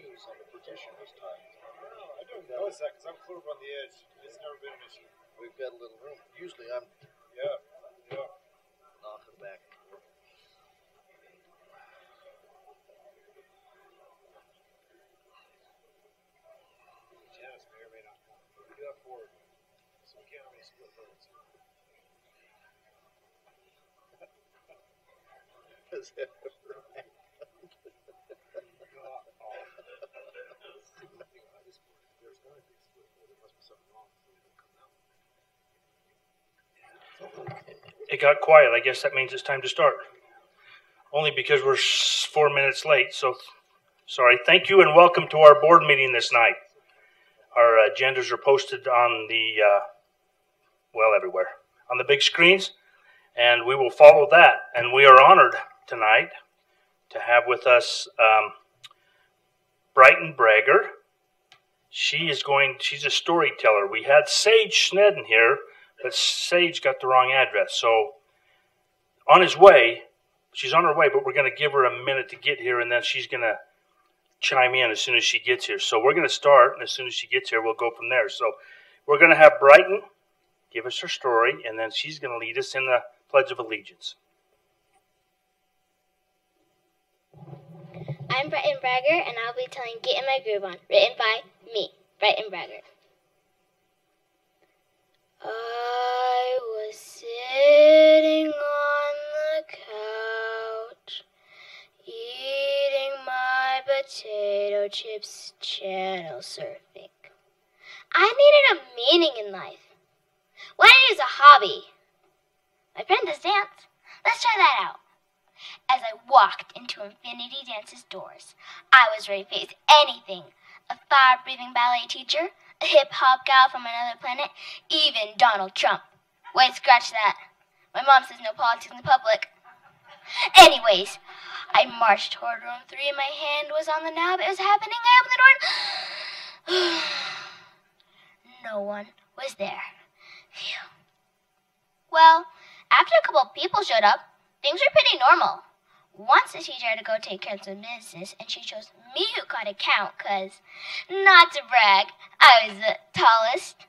news on the petition was tight. Oh, I don't notice that because I'm clear up on the edge. It's never been an issue. We've got a little room. Usually I'm knocking back. Janice may or may not come. We do have board, so we can't have any split votes. Is that right? It got quiet. I guess that means it's time to start. Only because we're 4 minutes late, so sorry. Thank you and welcome to our board meeting this night. Our agendas are posted on the, everywhere. On the big screens, and we will follow that. And we are honored tonight to have with us Brighton Bragger. She's a storyteller. We had Sage Snedden here, but Sage got the wrong address. So she's on her way, but we're going to give her a minute to get here, and then she's going to chime in as soon as she gets here. So we're going to start, and as soon as she gets here, we'll go from there. So we're going to have Brighton give us her story, and then she's going to lead us in the Pledge of Allegiance. I'm Brighton Bragger, and I'll be telling Get in My Groove On, written by me, Brighton Bragger. I was sitting on the couch, eating my potato chips, channel surfing. I needed a meaning in life. What is a hobby? My friend does dance. Let's try that out. As I walked into Infinity Dance's doors, I was ready to face anything. A fire-breathing ballet teacher, a hip-hop gal from another planet, even Donald Trump. Wait, scratch that. My mom says no politics in public. Anyways, I marched toward room 3 and my hand was on the knob. It was happening. I opened the door. No one was there. Phew. Well, after a couple of people showed up, things were pretty normal. Once the teacher had to go take care of some business, and she chose me who caught a count, because, not to brag, I was the tallest.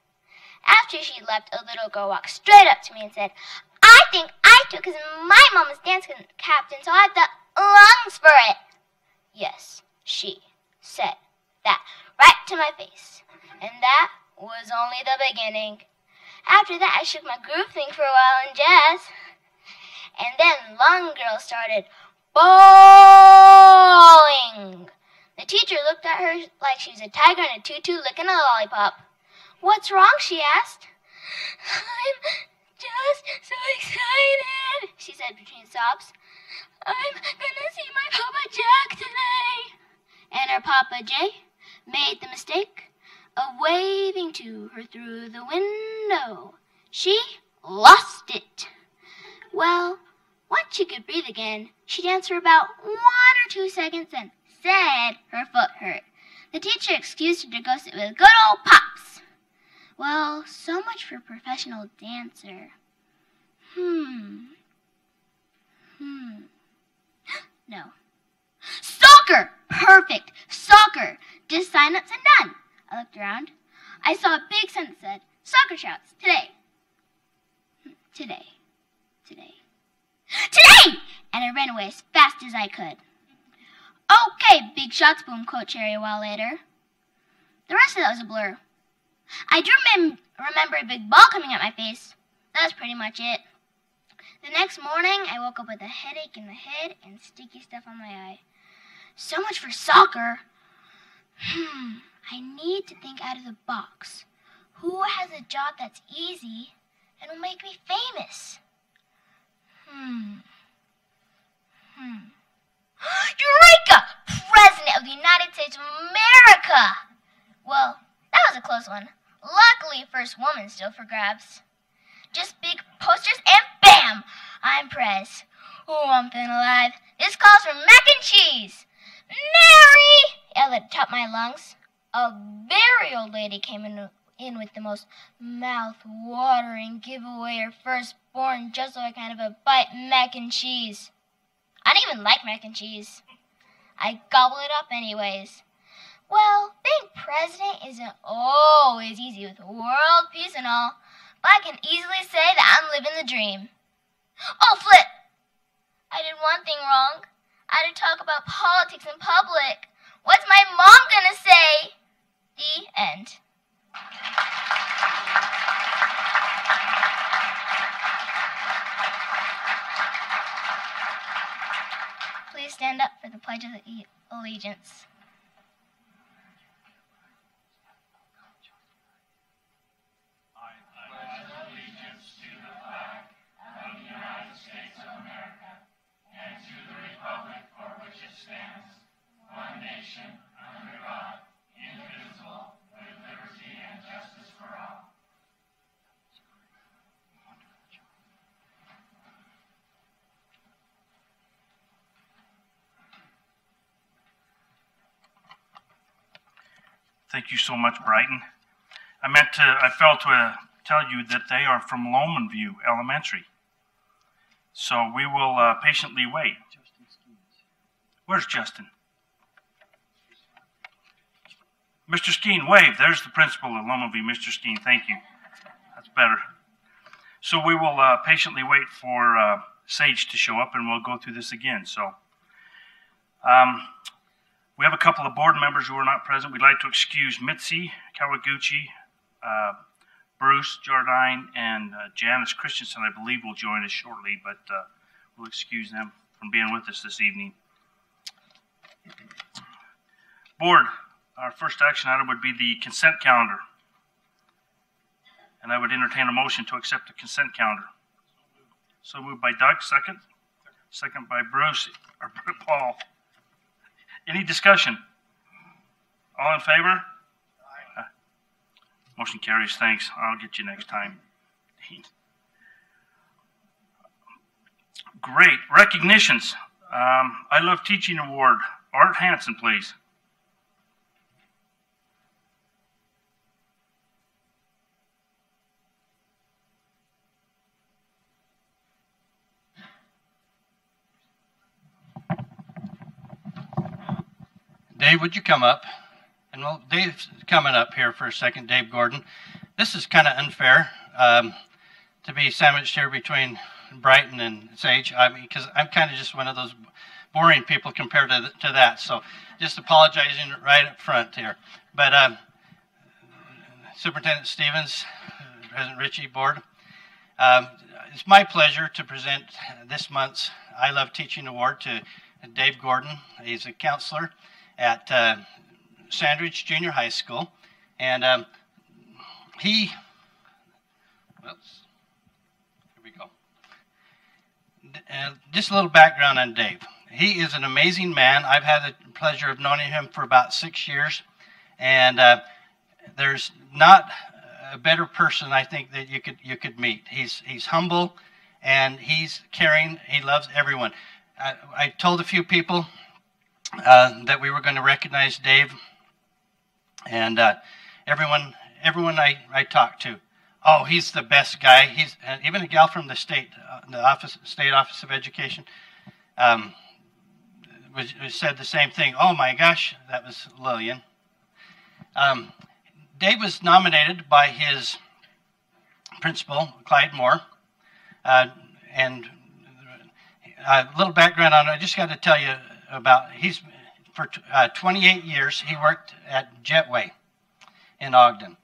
After she left, a little girl walked straight up to me and said, I think I took because my mom was dance captain, so I have the lungs for it. Yes, she said that right to my face. And that was only the beginning. After that, I shook my groove thing for a while in jazz. And then Lung Girl started bawling. The teacher looked at her like she was a tiger in a tutu licking a lollipop. What's wrong, she asked. I'm just so excited, she said between sobs. I'm gonna see my Papa Jack today. And her Papa Jay made the mistake of waving to her through the window. She lost it. Well, once she could breathe again, she danced for about 1 or 2 seconds and said her foot hurt. The teacher excused her to go sit with good old Pops. Well, so much for professional dancer. No. Soccer! Perfect! Soccer! Just sign-ups and done. I looked around. I saw a big sign that said, Soccer Shouts, today. Today. And I ran away as fast as I could. Okay, big shots, boomed Coach Cherry a while later. The rest of that was a blur. I do remember a big ball coming at my face. That was pretty much it. The next morning, I woke up with a headache in the head and sticky stuff on my eye. So much for soccer. I need to think out of the box. Who has a job that's easy and will make me famous? Eureka! President of the United States of America! Well, that was a close one. Luckily, first woman still for grabs. Just big posters and bam! I'm Prez. Oh, I'm feeling alive. This calls for mac and cheese. Mary! Yelled at the top of my lungs. A very old lady came in with the most mouth-watering giveaway her firstborn just so I kind of a bite mac and cheese. I don't even like mac and cheese. I gobble it up anyways. Well, being president isn't always easy with world peace and all, but I can easily say that I'm living the dream. Oh, flip! I did one thing wrong. I had to talk about politics in public. What's my mom gonna say? The end. Please stand up for the Pledge of Allegiance. Thank you so much, Brighton. I failed to tell you that they are from Lomanview Elementary. So we will patiently wait. Where's Justin? Mr. Skeen, wave. There's the principal of Lomanview, Mr. Skeen. Thank you. That's better. So we will patiently wait for Sage to show up, and we'll go through this again. So we have a couple of board members who are not present. We'd like to excuse Mitzi Kawaguchi, Bruce Jardine, and Janice Christensen, I believe, will join us shortly, but we'll excuse them from being with us this evening. Board, our first action item would be the consent calendar. And I would entertain a motion to accept the consent calendar. So moved by Doug, second. Second by Bruce, or Paul. Any discussion? All in favor? Aye. Motion carries. Thanks. I'll get you next time. Great. Recognitions. I Love Teaching Award. Art Hanson, please. Dave, would you come up? And well, Dave's coming up here for a second, Dave Gordon. This is kind of unfair to be sandwiched here between Brighton and Sage. I mean, because I'm kind of just one of those boring people compared to that. So just apologizing right up front here. But Superintendent Stevens, President Ritchie, Board, it's my pleasure to present this month's I Love Teaching Award to Dave Gordon. He's a counselor at Sandridge Junior High School, and here we go. Just a little background on Dave. He is an amazing man. I've had the pleasure of knowing him for about 6 years, and there's not a better person I think that you could meet. He's humble, and he's caring. He loves everyone. I told a few people that we were going to recognize Dave, and everyone I talked to, oh, he's the best guy. He's even a gal from the state office of education said the same thing. Oh my gosh, that was Lillian. Dave was nominated by his principal, Clyde Moore, and a little background on it. I just got to tell you about, for 28 years, he worked at Jetway in Ogden.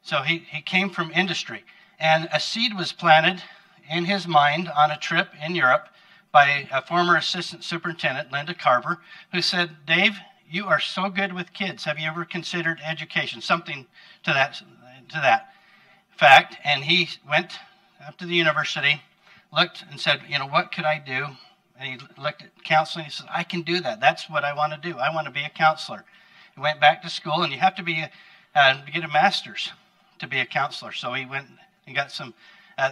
So he came from industry. And a seed was planted in his mind on a trip in Europe by a former assistant superintendent, Linda Carver, who said, Dave, you are so good with kids. Have you ever considered education? Something to that fact. And he went up to the university, looked and said, you know, what could I do? And he looked at counseling. He said, I can do that. That's what I want to do. I want to be a counselor. He went back to school, and you have to get a master's to be a counselor. So he went and got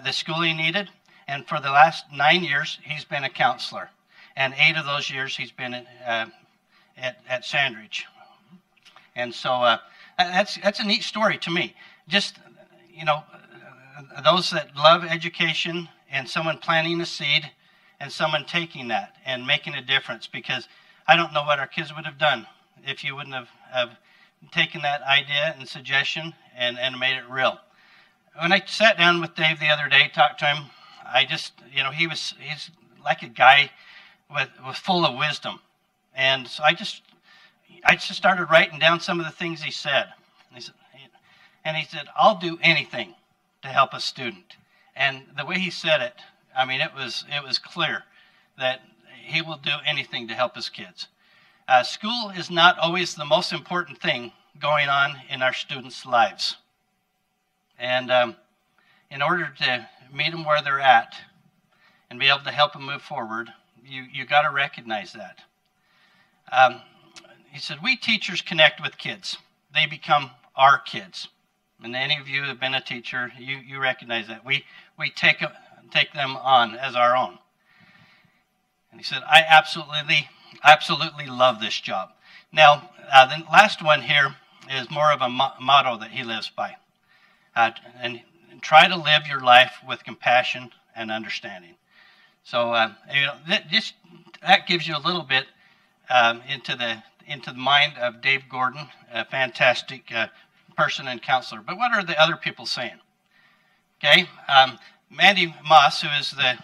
the schooling he needed. And for the last 9 years, he's been a counselor. And 8 of those years, he's been at Sandridge. And so that's a neat story to me. Just, you know, those that love education and someone planting a seed and someone taking that and making a difference, because I don't know what our kids would have done if you wouldn't have taken that idea and suggestion and made it real. When I sat down with Dave the other day, talked to him, I just, he's like a guy with full of wisdom. And so I just started writing down some of the things he said. And he said, I'll do anything to help a student. And the way he said it, I mean, it was clear that he will do anything to help his kids. School is not always the most important thing going on in our students' lives. And in order to meet them where they're at and be able to help them move forward, you got to recognize that. He said, we teachers connect with kids. They become our kids. And any of you who have been a teacher, you recognize that. We take them on as our own. And he said, I absolutely love this job. Now, the last one here is more of a motto that he lives by. And try to live your life with compassion and understanding. So, that gives you a little bit into the mind of Dave Gordon, a fantastic person and counselor. But what are the other people saying? Okay, Mandy Moss, who is the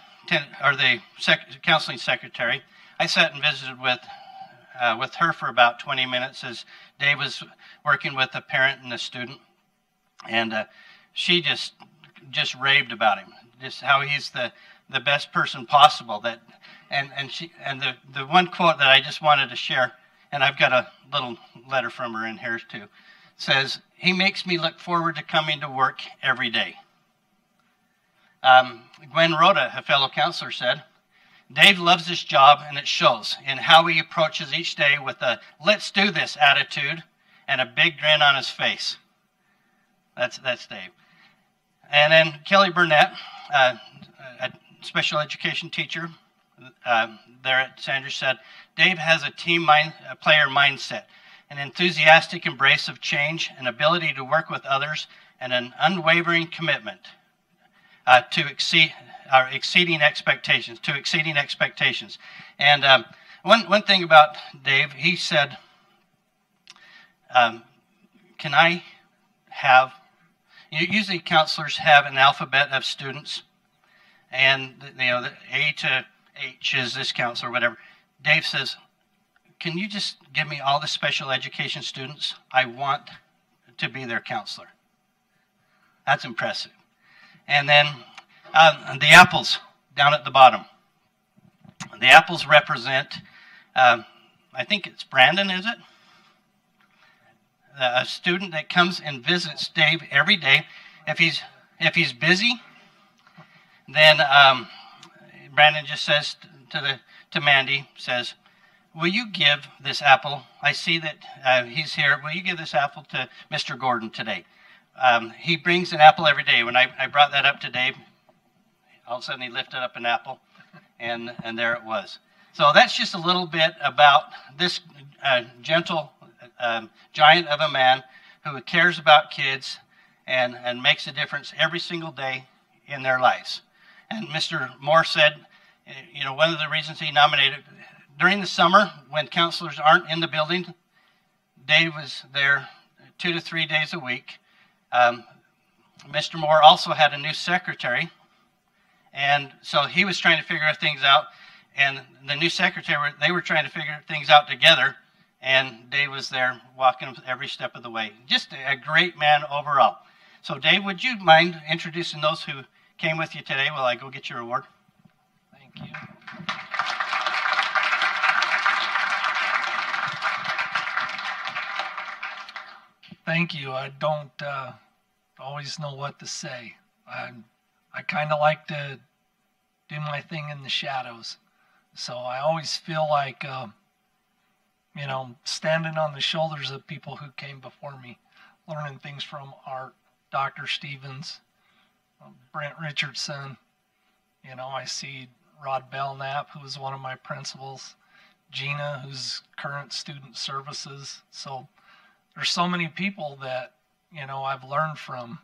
counseling secretary, I sat and visited with her for about 20 minutes as Dave was working with a parent and a student, and she just raved about him, just how he's the best person possible. And the one quote that I just wanted to share, and I've got a little letter from her in here too, says, he makes me look forward to coming to work every day. Gwen Rhoda, a fellow counselor, said, Dave loves his job, and it shows in how he approaches each day with a let's do this attitude and a big grin on his face. That's Dave. And then Kelly Burnett, a special education teacher there at Sanders, said, Dave has a player mindset, an enthusiastic embrace of change, an ability to work with others, and an unwavering commitment to exceeding expectations. And one thing about Dave, he said, can I have, usually counselors have an alphabet of students, and the A to H is this counselor, whatever. Dave says, can you just give me all the special education students? I want to be their counselor. That's impressive. And then the apples down at the bottom. The apples represent, I think it's Brandon, is it? A student that comes and visits Dave every day. If he's busy, then Brandon just says to Mandy, says, will you give this apple, I see that he's here, will you give this apple to Mr. Gordon today? He brings an apple every day. When I brought that up to Dave, all of a sudden he lifted up an apple, and there it was. So that's just a little bit about this gentle giant of a man who cares about kids and makes a difference every single day in their lives. And Mr. Moore said, one of the reasons he nominated, during the summer when counselors aren't in the building, Dave was there 2 to 3 days a week. Mr. Moore also had a new secretary, and so he was trying to figure things out, and the new secretary, they were trying to figure things out together, and Dave was there walking every step of the way. Just a great man overall. So Dave, would you mind introducing those who came with you today while I go get your award? Thank you. Thank you. I don't always know what to say. I kind of like to do my thing in the shadows. So I always feel like, standing on the shoulders of people who came before me, learning things from Art, Dr. Stevens, Brent Richardson. I see Rod Belknap, who was one of my principals, Gina, who's current student services. So there's so many people that, I've learned from.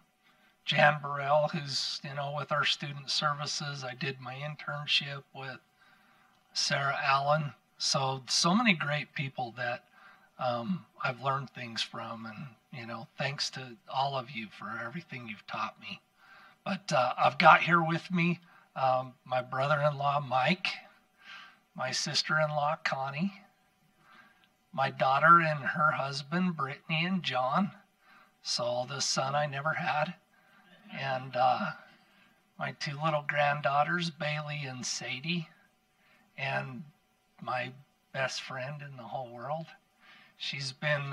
Jan Burrell, who's, with our student services. I did my internship with Sarah Allen. So many great people that I've learned things from, and thanks to all of you for everything you've taught me. But I've got here with me my brother-in-law Mike, my sister-in-law Connie, my daughter and her husband Brittany and John, so the son I never had, and my two little granddaughters Bailey and Sadie, and my best friend in the whole world. She's been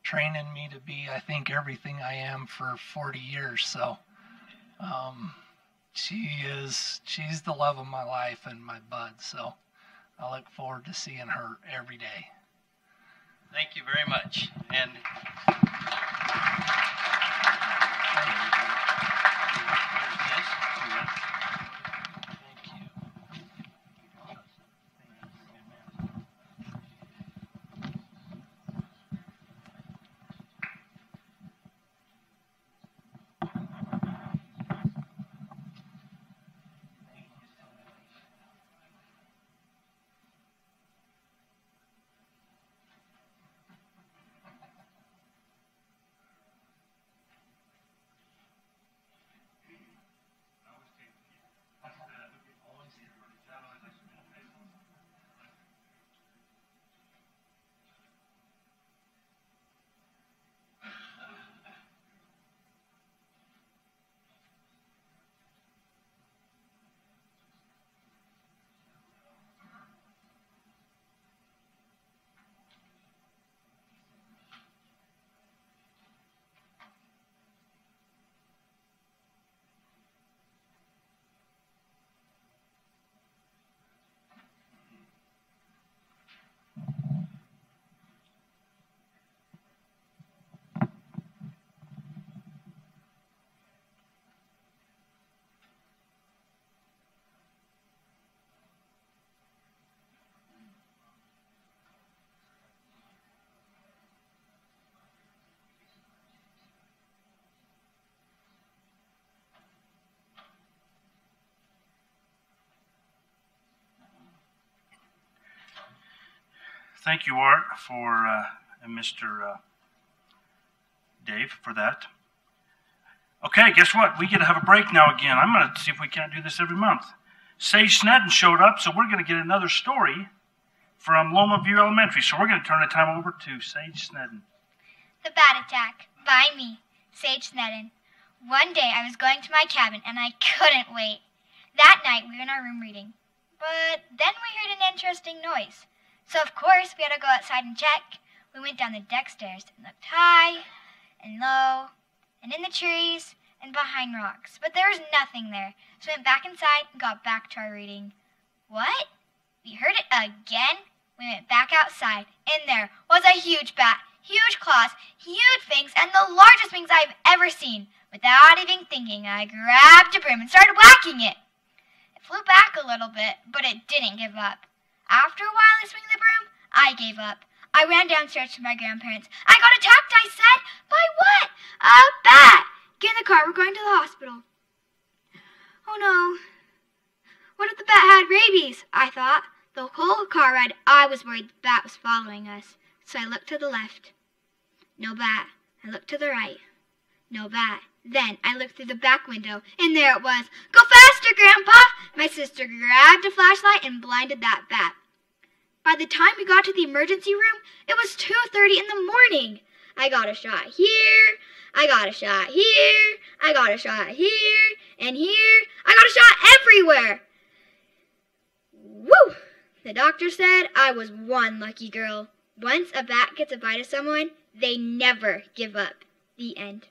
training me to be, I think, everything I am for 40 years. So she's the love of my life and my bud. So I look forward to seeing her every day. Thank you very much. And Thank you, Art, and Mr. Dave, for that. Okay, guess what? We get to have a break now again. I'm going to see if we can't do this every month. Sage Snedden showed up, so we're going to get another story from Loma View Elementary. So we're going to turn the time over to Sage Snedden. The Bat Attack by me, Sage Snedden. One day I was going to my cabin and I couldn't wait. That night we were in our room reading. But then we heard an interesting noise. So of course we had to go outside and check. We went down the deck stairs and looked high and low and in the trees and behind rocks. But there was nothing there. So we went back inside and got back to our reading. What? We heard it again? We went back outside and there was a huge bat. Huge claws, huge fangs, and the largest wings I've ever seen. Without even thinking, I grabbed a broom and started whacking it. It flew back a little bit, but it didn't give up. After a while of swinging the broom, I gave up. I ran downstairs to my grandparents. I got attacked, I said. By what? A bat. Get in the car, we're going to the hospital. Oh no. What if the bat had rabies? I thought. The whole car ride, I was worried the bat was following us. So I looked to the left. No bat. I looked to the right. No bat. Then I looked through the back window, and there it was. Go faster, Grandpa! My sister grabbed a flashlight and blinded that bat. By the time we got to the emergency room, it was 2:30 in the morning. I got a shot here. I got a shot here. I got a shot here. And here. I got a shot everywhere. Woo! The doctor said I was one lucky girl. Once a bat gets a bite of someone, they never give up. The end.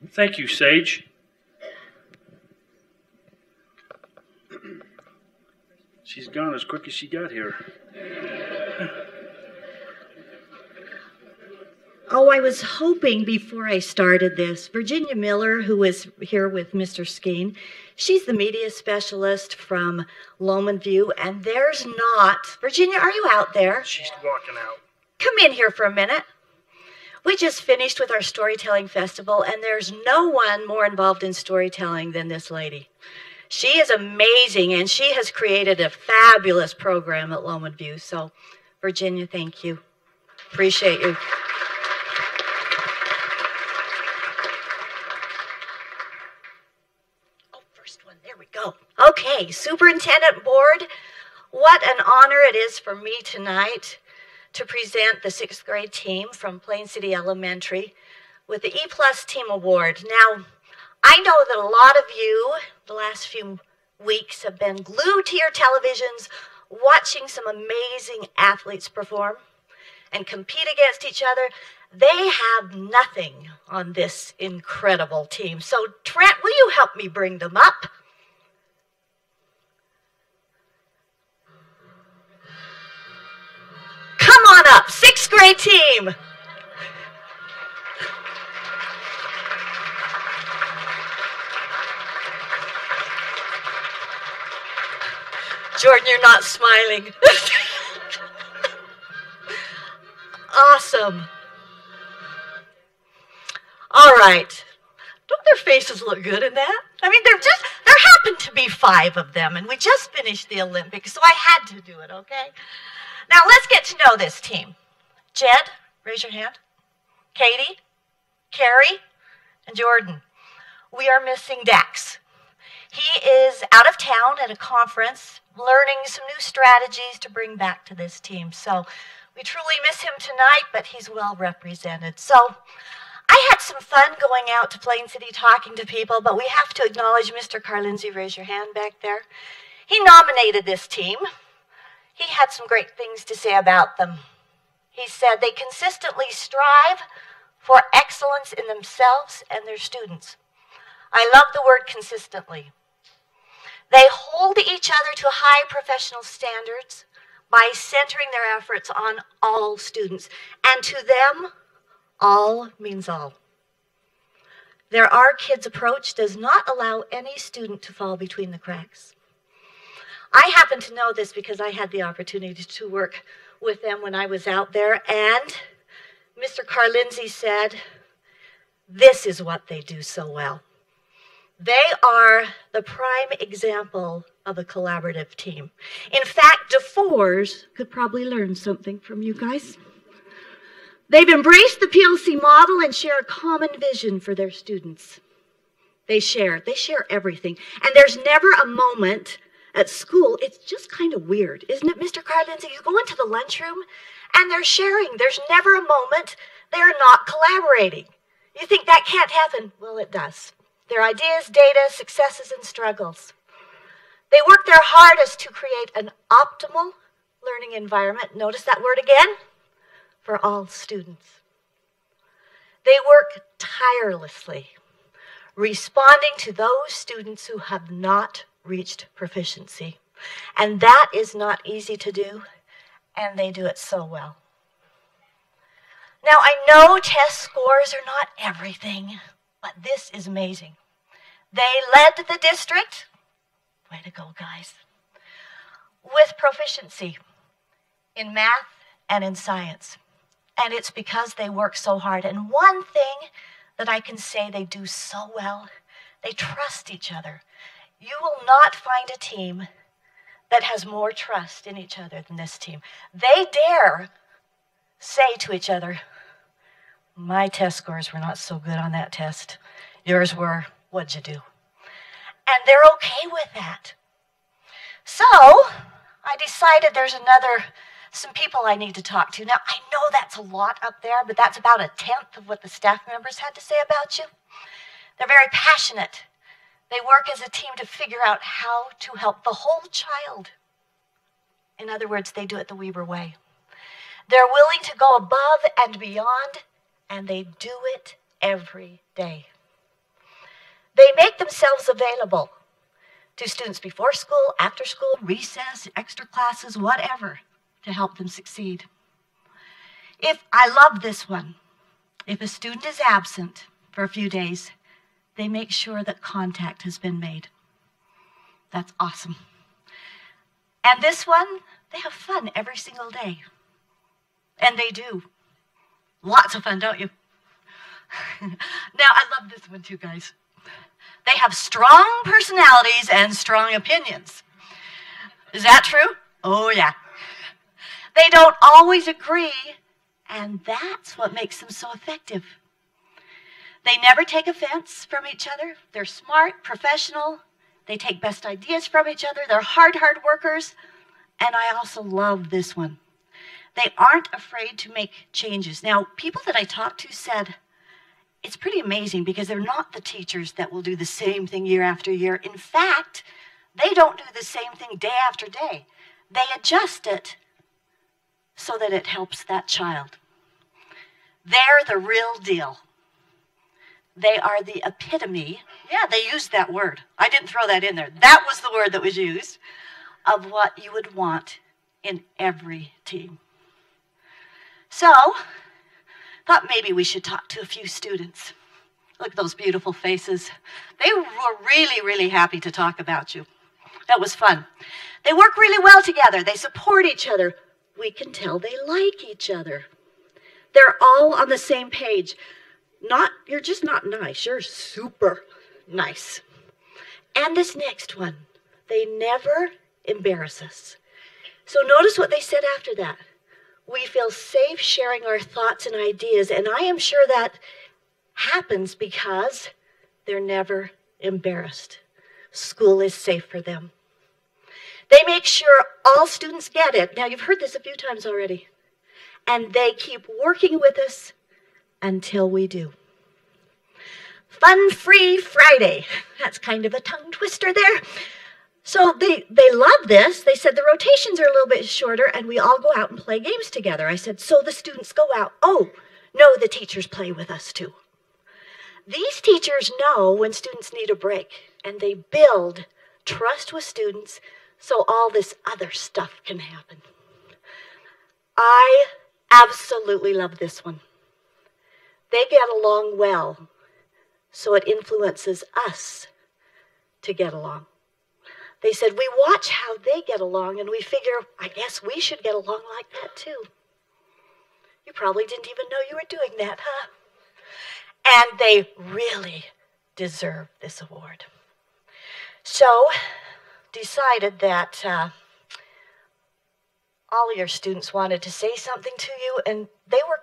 Thank you, Sage. She's gone as quick as she got here. Oh, I was hoping before I started this, Virginia Miller, who is here with Mr. Skeen, she's the media specialist from Loma View, and there's not... Virginia, are you out there? She's walking out. Come in here for a minute. We just finished with our storytelling festival, and there's no one more involved in storytelling than this lady. She is amazing, and she has created a fabulous program at Lomond View. So, Virginia, thank you. Appreciate you. Oh, first one, there we go. Okay, Superintendent Board, what an honor it is for me tonight to present the 6th grade team from Plain City Elementary with the E+ Team Award. Now, I know that a lot of you, the last few weeks, have been glued to your televisions watching some amazing athletes perform and compete against each other. They have nothing on this incredible team. So, Trent, will you help me bring them up? Come on up, 6th grade team. Jordan, you're not smiling. Awesome. All right. Don't their faces look good in that? I mean, there happened to be 5 of them, and we just finished the Olympics, so I had to do it, okay? Now, let's get to know this team. Jed, raise your hand. Katie, Carrie, and Jordan. We are missing Dax. He is out of town at a conference, learning some new strategies to bring back to this team. So we truly miss him tonight, but he's well represented. So I had some fun going out to Plain City talking to people, but we have to acknowledge Mr. Carlinzi. Raise your hand back there. He nominated this team. He had some great things to say about them. He said they consistently strive for excellence in themselves and their students. I love the word consistently. They hold each other to high professional standards by centering their efforts on all students. And to them, all means all. Their Our Kids approach does not allow any student to fall between the cracks. I happen to know this because I had the opportunity to work with them when I was out there, and Mr. Carlinzi said, this is what they do so well. They are the prime example of a collaborative team. In fact, DeFores could probably learn something from you guys. They've embraced the PLC model and share a common vision for their students. They share everything. And there's never a moment at school, it's just kind of weird, isn't it, Mr. Carlinzi? You go into the lunchroom and they're sharing. There's never a moment they're not collaborating. You think that can't happen? Well, it does. Their ideas, data, successes, and struggles. They work their hardest to create an optimal learning environment. Notice that word again, for all students. They work tirelessly, responding to those students who have not reached proficiency. And that is not easy to do, and they do it so well. Now, I know test scores are not everything, but this is amazing. They led the district, way to go, guys, with proficiency in math and in science. And it's because they work so hard. And one thing that I can say they do so well, they trust each other. You will not find a team that has more trust in each other than this team. They dare say to each other, my test scores were not so good on that test. Yours were. What'd you do? And they're okay with that. So I decided there's some people I need to talk to. Now, I know that's a lot up there, but that's about 1/10 of what the staff members had to say about you. They're very passionate. They work as a team to figure out how to help the whole child. In other words, they do it the Weber way. They're willing to go above and beyond, and they do it every day. They make themselves available to students before school, after school, recess, extra classes, whatever, to help them succeed. I love this one. If a student is absent for a few days, they make sure that contact has been made. That's awesome. And this one, they have fun every single day. And they do. Lots of fun, don't you? Now, I love this one too, guys. They have strong personalities and strong opinions. Is that true? Oh, yeah. They don't always agree, and that's what makes them so effective. They never take offense from each other. They're smart, professional. They take best ideas from each other. They're hard workers. And I also love this one. They aren't afraid to make changes. Now, people that I talked to said, it's pretty amazing because they're not the teachers that will do the same thing year after year. In fact, they don't do the same thing day after day. They adjust it so that it helps that child. They're the real deal. They are the epitome. Yeah, they used that word. I didn't throw that in there. That was the word that was used of what you would want in every team. So, thought maybe we should talk to a few students. Look at those beautiful faces. They were really, really happy to talk about you. That was fun. They work really well together. They support each other. We can tell they like each other. They're all on the same page. You're just not nice. You're super nice. And this next one, they never embarrass us. So notice what they said after that. We feel safe sharing our thoughts and ideas, and I am sure that happens because they're never embarrassed. School is safe for them. They make sure all students get it. Now, you've heard this a few times already. And they keep working with us until we do. Fun-free Friday. That's kind of a tongue twister there. So they love this. They said the rotations are a little bit shorter and we all go out and play games together. I said, so the students go out. Oh, no, the teachers play with us too. These teachers know when students need a break and they build trust with students so all this other stuff can happen. I absolutely love this one. They get along well, so it influences us to get along. They said, we watch how they get along, and we figure, I guess we should get along like that too. You probably didn't even know you were doing that, huh? And they really deserve this award. So, decided that all of your students wanted to say something to you, and they were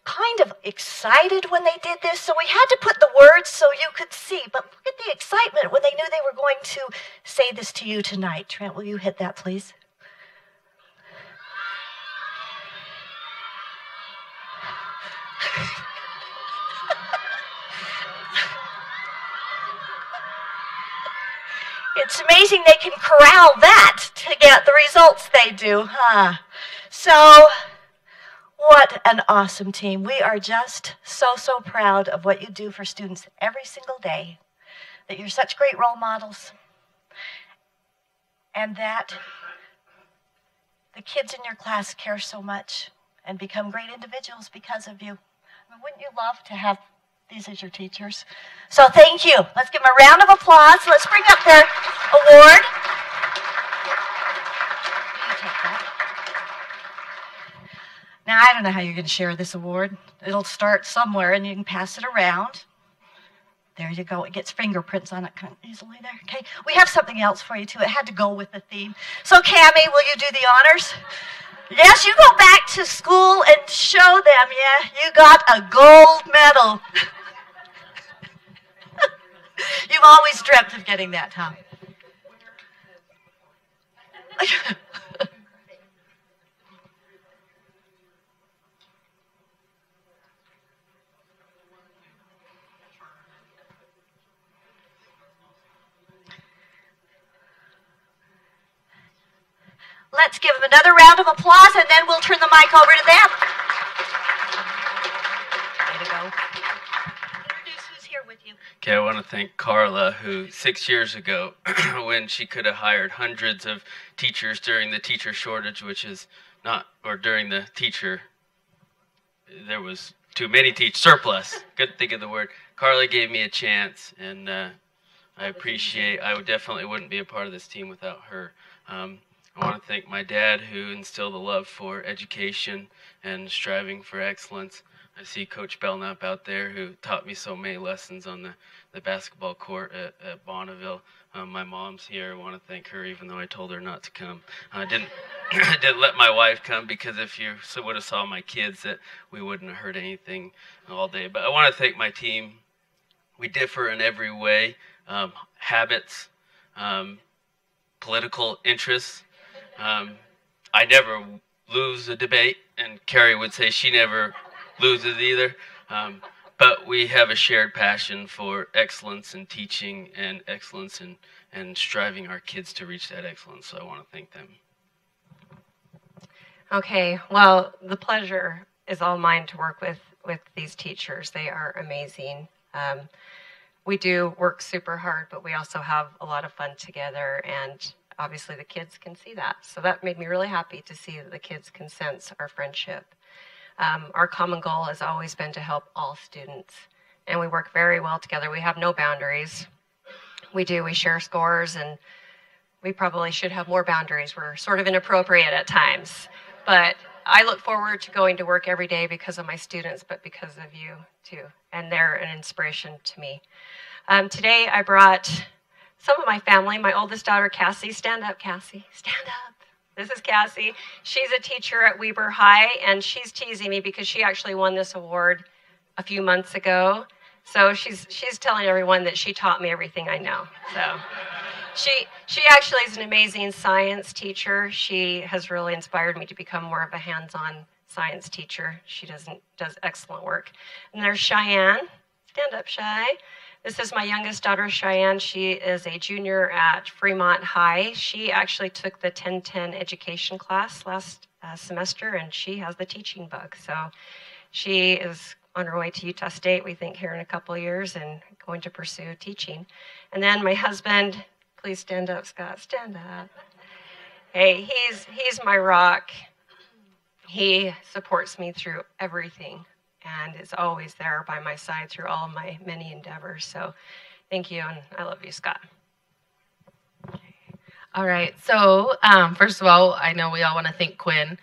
kind of excited when they did this, so we had to put the words so you could see. But look at the excitement when they knew they were going to say this to you tonight. Trent, will you hit that, please? It's amazing they can corral that to get the results they do, huh? So, what an awesome team. We are just so proud of what you do for students every single day, that you're such great role models, and that the kids in your class care so much and become great individuals because of you. I mean, wouldn't you love to have these as your teachers? So thank you. Let's give them a round of applause. Let's bring up their award. You take that. Now, I don't know how you're going to share this award. It'll start somewhere, and you can pass it around. There you go. It gets fingerprints on it kind of easily there. Okay. We have something else for you, too. It had to go with the theme. So, Cammie, will you do the honors? Yes, you go back to school and show them, yeah, you got a gold medal. You've always dreamt of getting that, huh? Let's give them another round of applause, and then we'll turn the mic over to them. Way to go. Introduce who's here with you. Okay, I want to thank Carla, who 6 years ago, when she could have hired hundreds of teachers during the teacher shortage, during the teacher, there was too many surplus, couldn't think of the word. Carla gave me a chance, and I definitely wouldn't be a part of this team without her. I want to thank my dad, who instilled a love for education and striving for excellence. I see Coach Belknap out there, who taught me so many lessons on the basketball court at Bonneville. My mom's here. I want to thank her, even though I told her not to come. I didn't let my wife come, because if you would have saw my kids, that we wouldn't have heard anything all day. But I want to thank my team. We differ in every way, habits, political interests. I never lose a debate, and Carrie would say she never loses either. But we have a shared passion for excellence in teaching and excellence in striving our kids to reach that excellence. So I want to thank them. Okay, well, the pleasure is all mine to work with these teachers. They are amazing. We do work super hard, but we also have a lot of fun together, and obviously the kids can see that. So that made me really happy to see that the kids can sense our friendship. Our common goal has always been to help all students, and we work very well together. We have no boundaries. We share scores, and we probably should have more boundaries. We're sort of inappropriate at times, but I look forward to going to work every day because of my students, but because of you too, and they're an inspiration to me. Today I brought some of my family. My oldest daughter, Cassie. Stand up, Cassie. Stand up. This is Cassie. She's a teacher at Weber High, and she's teasing me because she actually won this award a few months ago. So she's telling everyone that she taught me everything I know. So she actually is an amazing science teacher. She has really inspired me to become more of a hands-on science teacher. She does excellent work. And there's Cheyenne. Stand up, Shy. This is my youngest daughter, Cheyenne. She is a junior at Fremont High. She actually took the 1010 education class last semester, and she has the teaching bug. So she is on her way to Utah State, we think, here in a couple of years, and going to pursue teaching. And then my husband, please stand up, Scott, stand up. Hey, he's my rock. He supports me through everything, and is always there by my side through all of my many endeavors. So thank you, and I love you, Scott. All right, so first of all, I know we all want to thank Quinn.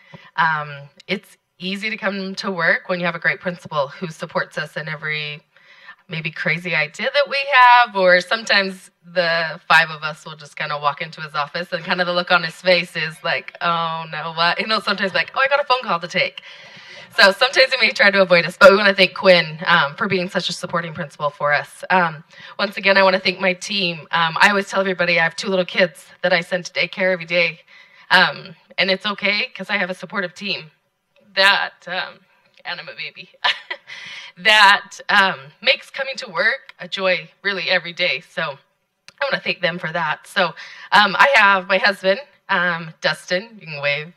It's easy to come to work when you have a great principal who supports us in every maybe crazy idea that we have, or sometimes the five of us will just kind of walk into his office and kind of the look on his face is like, oh no, what? You know, sometimes like, oh, I got a phone call to take. So sometimes he may try to avoid us, but we want to thank Quinn for being such a supporting principal for us. Once again, I want to thank my team. I always tell everybody I have 2 little kids that I send to daycare every day. And it's okay because I have a supportive team that, and I'm a baby, that makes coming to work a joy really every day. So I want to thank them for that. So I have my husband, Dustin, you can wave.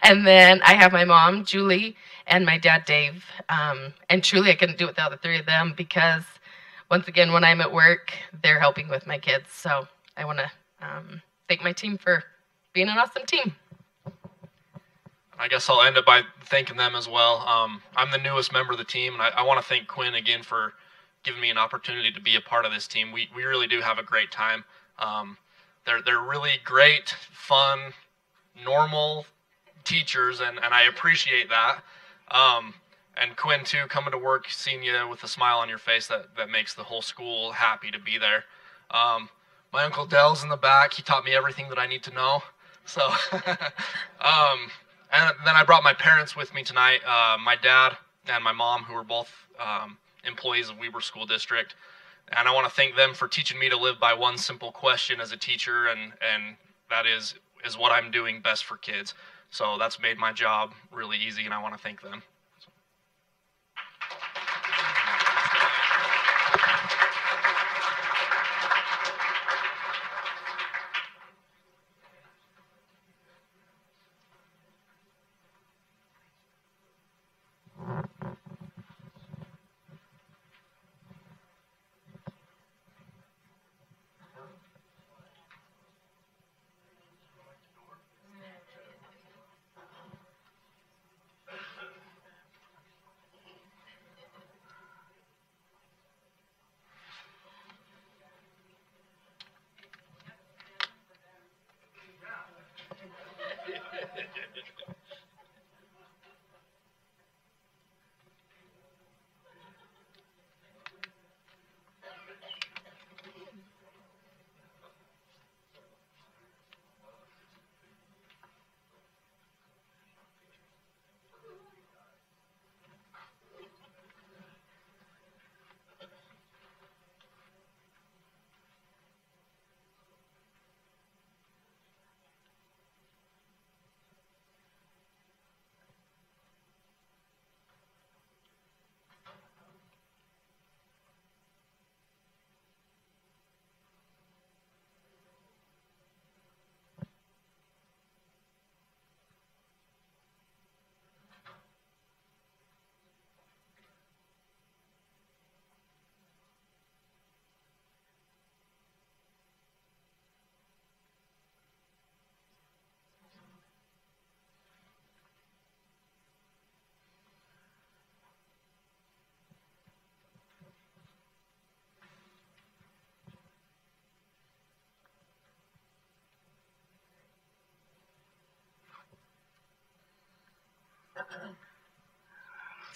And then I have my mom, Julie, and my dad, Dave. And truly, I couldn't do it without the 3 of them because, once again, when I'm at work, they're helping with my kids. So I want to thank my team for being an awesome team. I guess I'll end it by thanking them as well. I'm the newest member of the team, and I want to thank Quinn again for giving me an opportunity to be a part of this team. We really do have a great time. They're really great, fun, normal teachers, and I appreciate that. And Quinn, too, coming to work, seeing you with a smile on your face, that makes the whole school happy to be there. My Uncle Dell's in the back. He taught me everything that I need to know. So, and then I brought my parents with me tonight, my dad and my mom, who are both employees of Weber School District. And I want to thank them for teaching me to live by one simple question as a teacher, and that is what I'm doing best for kids. So that's made my job really easy, and I want to thank them.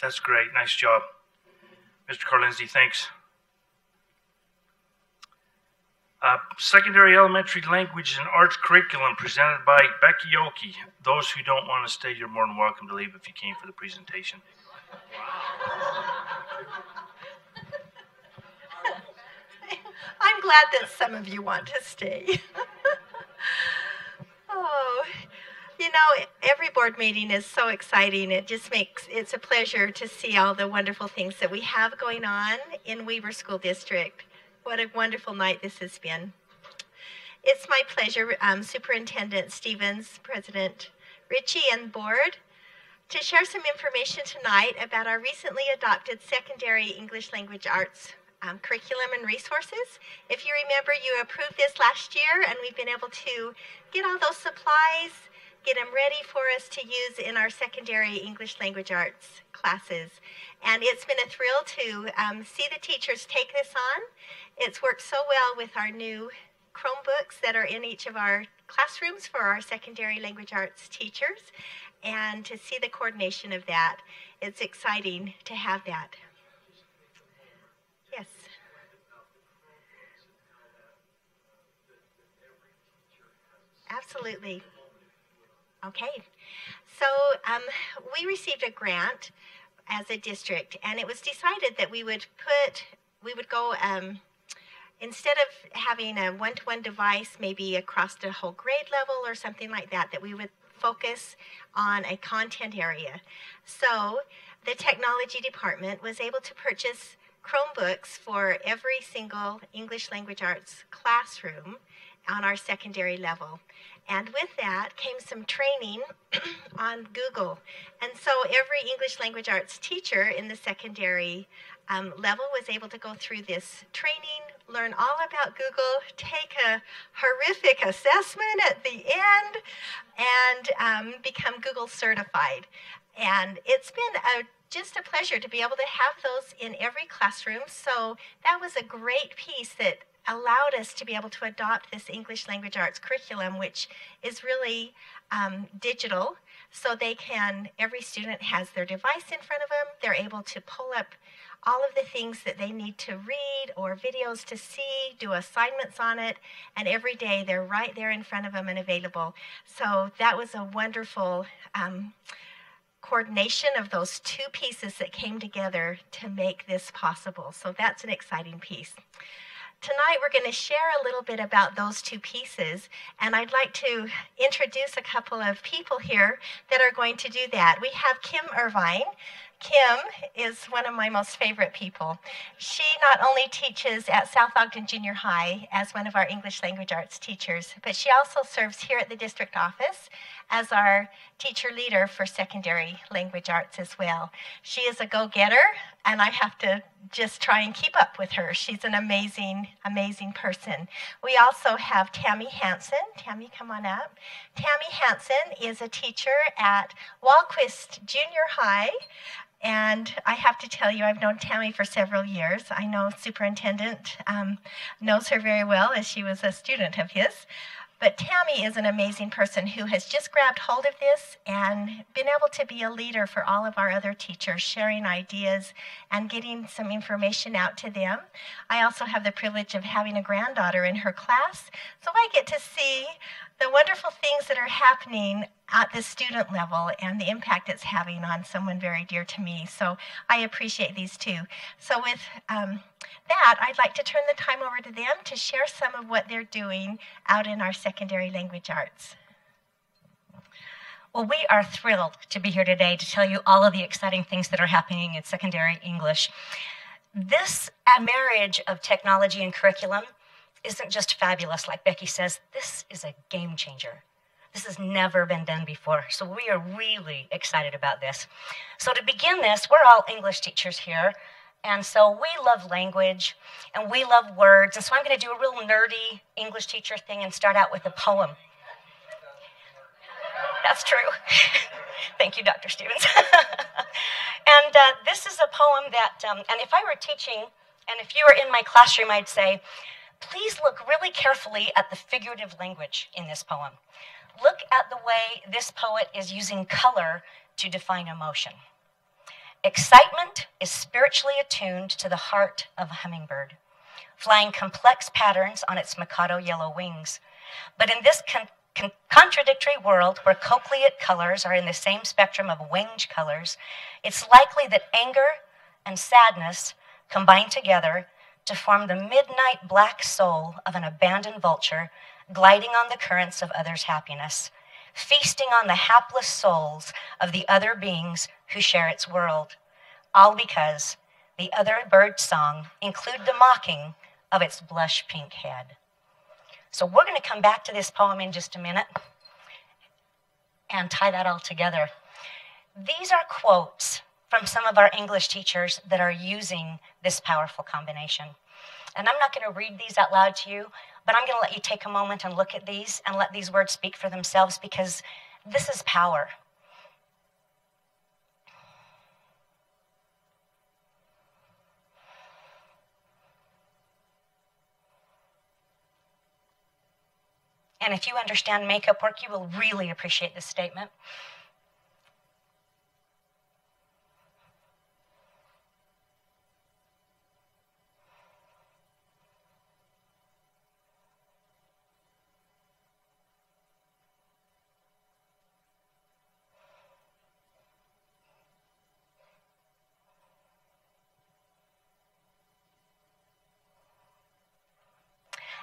That's great. Nice job. Mr. Carlindsey, thanks. Secondary elementary language and arts curriculum presented by Becky Yoki. Those who don't want to stay, you're more than welcome to leave if you came for the presentation. I'm glad that some of you want to stay. Oh, you know, every board meeting is so exciting. It's a pleasure to see all the wonderful things that we have going on in Weaver School District. What a wonderful night this has been. It's my pleasure, Superintendent Stevens, President Ritchie, and the board, to share some information tonight about our recently adopted secondary English language arts curriculum and resources. If you remember, you approved this last year, and we've been able to get all those supplies, get them ready for us to use in our secondary English language arts classes. And it's been a thrill to see the teachers take this on. It's worked so well with our new Chromebooks that are in each of our classrooms for our secondary language arts teachers, and to see the coordination of that. It's exciting to have that. Yes. Absolutely. Okay. So we received a grant as a district, and it was decided that we would go, instead of having a one-to-one device maybe across the whole grade level or something like that, that we would focus on a content area. So the technology department was able to purchase Chromebooks for every single English language arts classroom on our secondary level. And with that came some training on Google. And so every English language arts teacher in the secondary level was able to go through this training, learn all about Google, take a horrific assessment at the end, and become Google certified. And it's been just a pleasure to be able to have those in every classroom. So that was a great piece that allowed us to be able to adopt this English language arts curriculum, which is really digital. So every student has their device in front of them. They're able to pull up all of the things that they need to read or videos to see, do assignments on it, and every day they're right there in front of them and available. So that was a wonderful coordination of those two pieces that came together to make this possible. So that's an exciting piece. Tonight we're going to share a little bit about those two pieces, and I'd like to introduce a couple of people here that are going to do that. We have Kim Irvine. Kim is one of my most favorite people. She not only teaches at South Ogden Junior High as one of our English language arts teachers, but she also serves here at the district office as our teacher leader for secondary language arts as well. She is a go-getter, and I have to just try and keep up with her. She's an amazing, amazing person. We also have Tammy Hanson. Tammy, come on up. Tammy Hanson is a teacher at Walquist Junior High. And I have to tell you, I've known Tammy for several years. I know Superintendent knows her very well, as she was a student of his. But Tammy is an amazing person who has just grabbed hold of this and been able to be a leader for all of our other teachers, sharing ideas and getting some information out to them. I also have the privilege of having a granddaughter in her class, so I get to see the wonderful things that are happening at the student level and the impact it's having on someone very dear to me. So I appreciate these two. So with that, I'd like to turn the time over to them to share some of what they're doing out in our secondary language arts. Well, we are thrilled to be here today to tell you all of the exciting things that are happening in secondary English. This marriage of technology and curriculum isn't just fabulous, like Becky says. This is a game changer. This has never been done before, so we are really excited about this. So to begin this, we're all English teachers here, and so we love language, and we love words, and so I'm going to do a real nerdy English teacher thing and start out with a poem. That's true. Thank you, Dr. Stevens. And this is a poem that, and if I were teaching, and if you were in my classroom, I'd say, please look really carefully at the figurative language in this poem. Look at the way this poet is using color to define emotion. Excitement is spiritually attuned to the heart of a hummingbird, flying complex patterns on its Mikado yellow wings. But in this contradictory world where cochleate colors are in the same spectrum of winged colors, it's likely that anger and sadness combine together to form the midnight black soul of an abandoned vulture gliding on the currents of others' happiness, feasting on the hapless souls of the other beings who share its world, all because the other bird's song include the mocking of its blush pink head. So we're going to come back to this poem in just a minute and tie that all together. These are quotes from some of our English teachers that are using this powerful combination. And I'm not going to read these out loud to you, but I'm going to let you take a moment and look at these and let these words speak for themselves, because this is power. And if you understand makeup work, you will really appreciate this statement.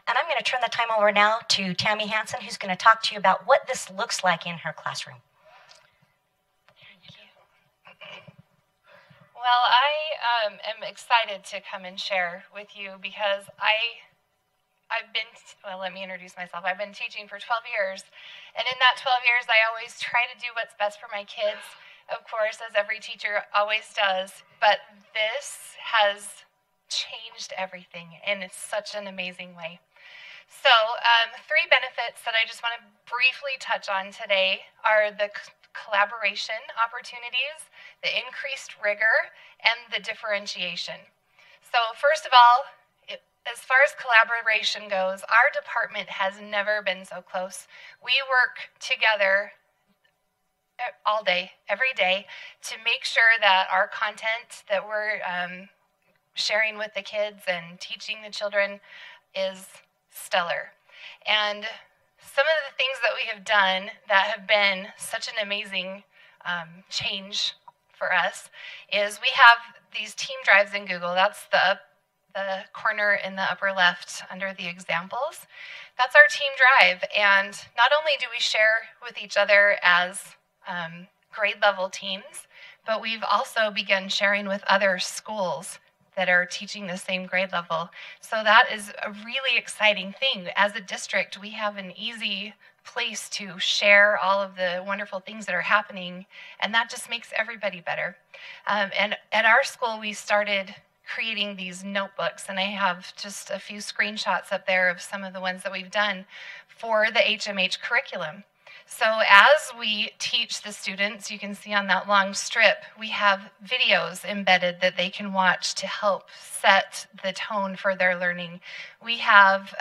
And I'm going to turn the time over now to Tammi Hansen, who's going to talk to you about what this looks like in her classroom. Well, I am excited to come and share with you because let me introduce myself. I've been teaching for 12 years, and in that 12 years, I always try to do what's best for my kids, of course, as every teacher always does, but this has changed everything in such an amazing way. So, 3 benefits that I just want to briefly touch on today are the collaboration opportunities, the increased rigor, and the differentiation. So, first of all, as far as collaboration goes, our department has never been so close. We work together all day, every day, to make sure that our content that we're sharing with the kids and teaching the children is stellar. And some of the things that we have done that have been such an amazing change for us is we have these team drives in Google. That's the corner in the upper left under the examples. That's our team drive. And not only do we share with each other as grade level teams, but we've also begun sharing with other schools that are teaching the same grade level. So that is a really exciting thing. As a district, we have an easy place to share all of the wonderful things that are happening, and that just makes everybody better. And at our school, we started creating these notebooks, and I have just a few screenshots up there of some of the ones that we've done for the HMH curriculum. So as we teach the students, you can see on that long strip, we have videos embedded that they can watch to help set the tone for their learning. We have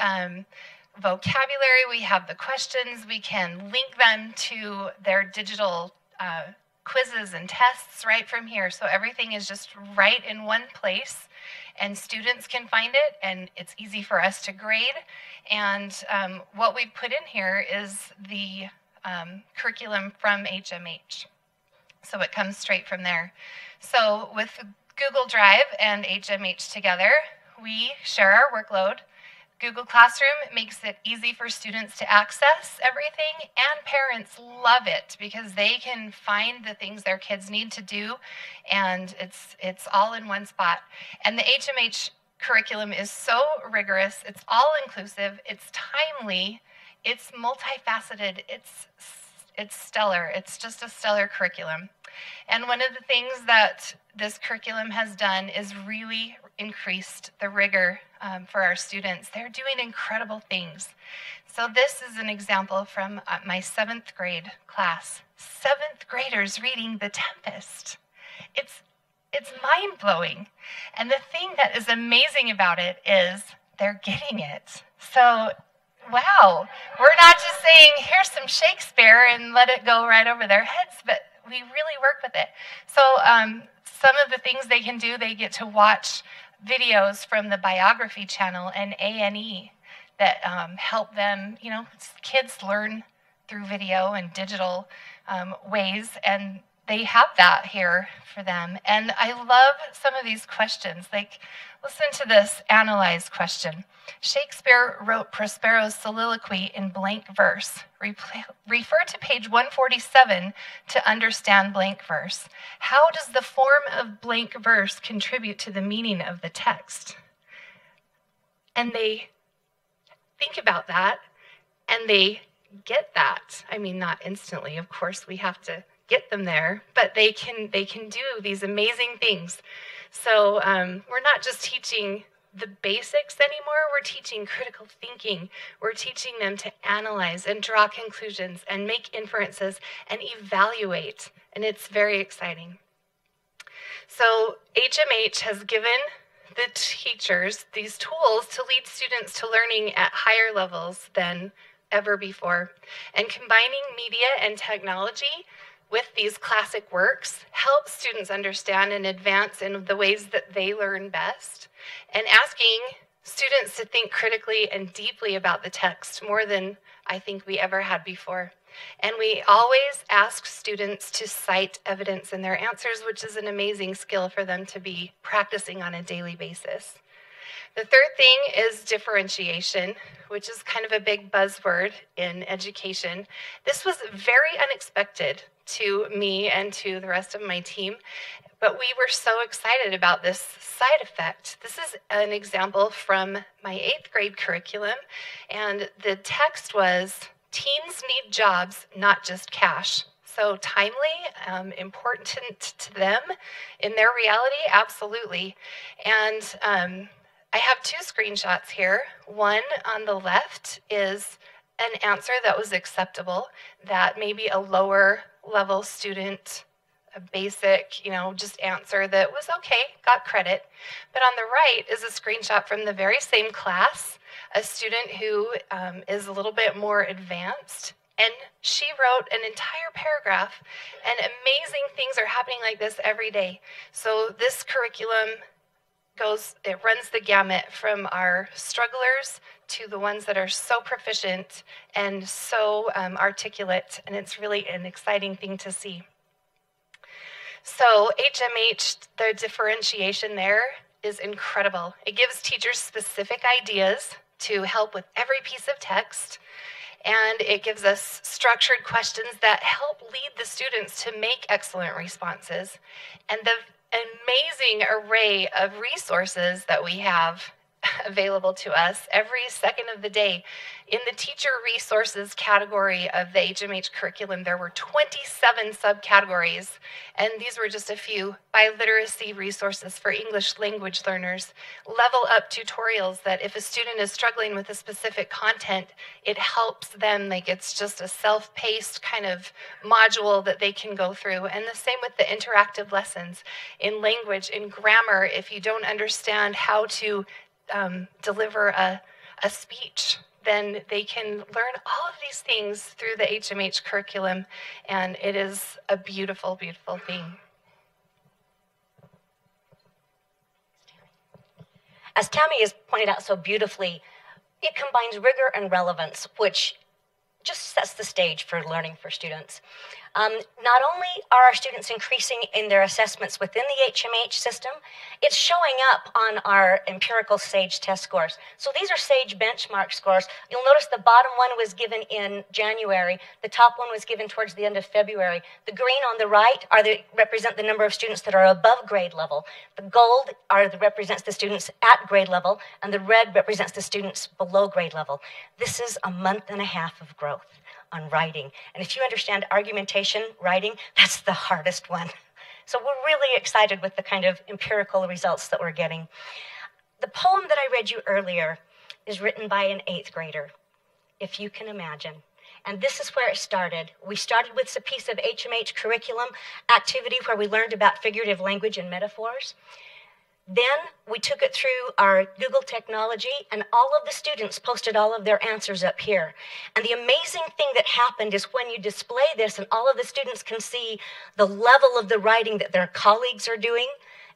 vocabulary, we have the questions, we can link them to their digital quizzes and tests right from here. So everything is just right in one place, and students can find it, and it's easy for us to grade. And what we put in here is the curriculum from HMH. So it comes straight from there. So with Google Drive and HMH together, we share our workload. Google Classroom makes it easy for students to access everything, and parents love it because they can find the things their kids need to do, and it's all in one spot. And the HMH curriculum is so rigorous, it's all inclusive, it's timely, it's multifaceted, it's stellar. It's just a stellar curriculum. And one of the things that this curriculum has done is really increased the rigor for our students. They're doing incredible things. So this is an example from my 7th grade class. 7th graders reading The Tempest. It's mind-blowing. And the thing that is amazing about it is they're getting it. So wow, we're not just saying, here's some Shakespeare and let it go right over their heads, but we really work with it. So some of the things they can do, they get to watch videos from the Biography channel and A&E that help them, kids learn through video and digital ways, and they have that here for them. And I love some of these questions. Like, listen to this analyze question. Shakespeare wrote Prospero's soliloquy in blank verse. Refer to page 147 to understand blank verse. How does the form of blank verse contribute to the meaning of the text? And they think about that, and they get that. I mean, not instantly, of course, we have to get them there, but they can do these amazing things. So we're not just teaching the basics anymore, we're teaching critical thinking. We're teaching them to analyze and draw conclusions and make inferences and evaluate, and it's very exciting. So HMH has given the teachers these tools to lead students to learning at higher levels than ever before. And combining media and technology with these classic works helps students understand and advance in the ways that they learn best, and asking students to think critically and deeply about the text more than I think we ever had before. And we always ask students to cite evidence in their answers, which is an amazing skill for them to be practicing on a daily basis. The third thing is differentiation, which is kind of a big buzzword in education. This was very unexpected to me and to the rest of my team, but we were so excited about this side effect. This is an example from my 8th grade curriculum, and the text was, teens need jobs, not just cash. So timely, important to them in their reality, absolutely. And I have 2 screenshots here. One on the left is an answer that was acceptable, that maybe a lower level student, a basic, just answer that was okay, got credit. But on the right is a screenshot from the very same class, a student who is a little bit more advanced, and she wrote an entire paragraph, and amazing things are happening like this every day. So this curriculum it runs the gamut from our strugglers to the ones that are so proficient and so articulate, and it's really an exciting thing to see. So HMH, the differentiation there is incredible. It gives teachers specific ideas to help with every piece of text, and it gives us structured questions that help lead the students to make excellent responses. And the amazing array of resources that we have available to us every second of the day. In the teacher resources category of the HMH curriculum, there were 27 subcategories, and these were just a few. Biliteracy resources for English language learners, level up tutorials that if a student is struggling with a specific content, it helps them, like it's just a self-paced kind of module that they can go through. And the same with the interactive lessons in language, in grammar, if you don't understand how to deliver a speech, then they can learn all of these things through the HMH curriculum, and it is a beautiful, beautiful thing. As Tammy has pointed out so beautifully, it combines rigor and relevance, which just sets the stage for learning for students. Not only are our students increasing in their assessments within the HMH system, it's showing up on our empirical SAGE test scores. So these are SAGE benchmark scores. You'll notice the bottom one was given in January. The top one was given towards the end of February. The green on the right represent the number of students that are above grade level. The gold represents the students at grade level, and the red represents the students below grade level. This is a month and a half of growth on writing. And if you understand argumentation writing, that's the hardest one. So we're really excited with the kind of empirical results that we're getting. The poem that I read you earlier is written by an 8th grader, if you can imagine. And this is where it started. We started with a piece of HMH curriculum activity where we learned about figurative language and metaphors. Then we took it through our Google technology, and all of the students posted all of their answers up here. And the amazing thing that happened is when you display this and all of the students can see the level of the writing that their colleagues are doing,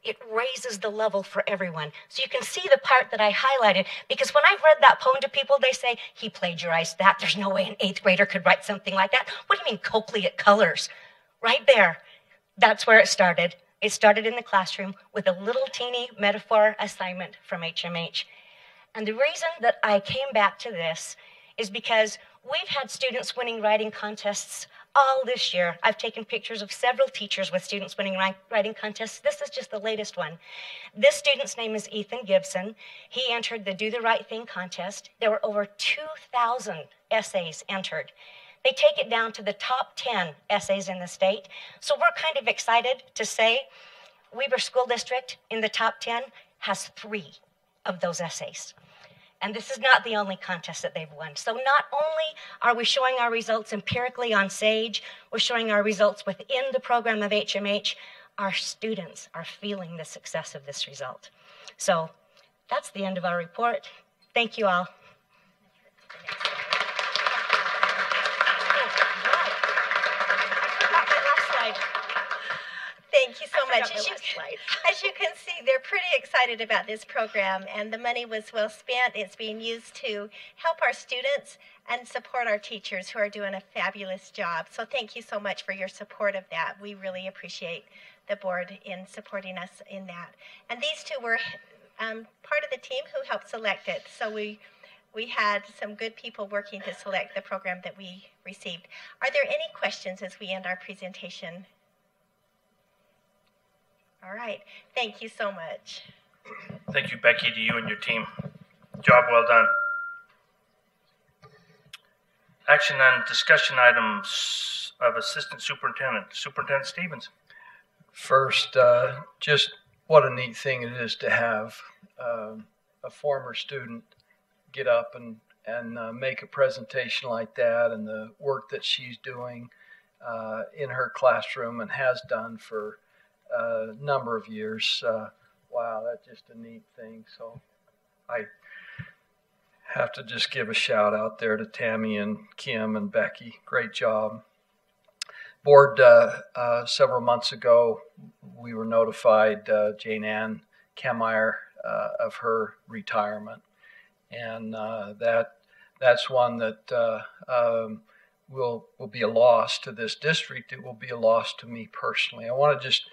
it raises the level for everyone. So you can see the part that I highlighted, because when I've read that poem to people, they say, he plagiarized that. There's no way an 8th grader could write something like that. What do you mean cochleate colors? Right there. That's where it started. It started in the classroom with a little teeny metaphor assignment from HMH. And the reason that I came back to this is because we've had students winning writing contests all this year. I've taken pictures of several teachers with students winning writing contests. This is just the latest one. This student's name is Ethan Gibson. He entered the Do the Right Thing contest. There were over 2,000 essays entered. They take it down to the top 10 essays in the state. So we're kind of excited to say Weber School District in the top 10 has 3 of those essays. And this is not the only contest that they've won. So not only are we showing our results empirically on SAGE, we're showing our results within the program of HMH. Our students are feeling the success of this result. So that's the end of our report. Thank you all. Thank you so much. As you can see, they're pretty excited about this program, and the money was well spent. It's being used to help our students and support our teachers who are doing a fabulous job. So thank you so much for your support of that. We really appreciate the board in supporting us in that. And these two were part of the team who helped select it. So we had some good people working to select the program that we received. Are there any questions as we end our presentation? All right. Thank you so much. Thank you, Becky, to you and your team. Job well done. Action on discussion items of Assistant Superintendent. Superintendent Stevens. First, just what a neat thing it is to have a former student get up and make a presentation like that, and the work that she's doing in her classroom and has done for a number of years. Wow, that's just a neat thing. So I have to just give a shout out there to Tammy and Kim and Becky. Great job. Board, several months ago, we were notified, Jane Ann Kameyer, of her retirement. And that's one that will be a loss to this district. It will be a loss to me personally. I want to just,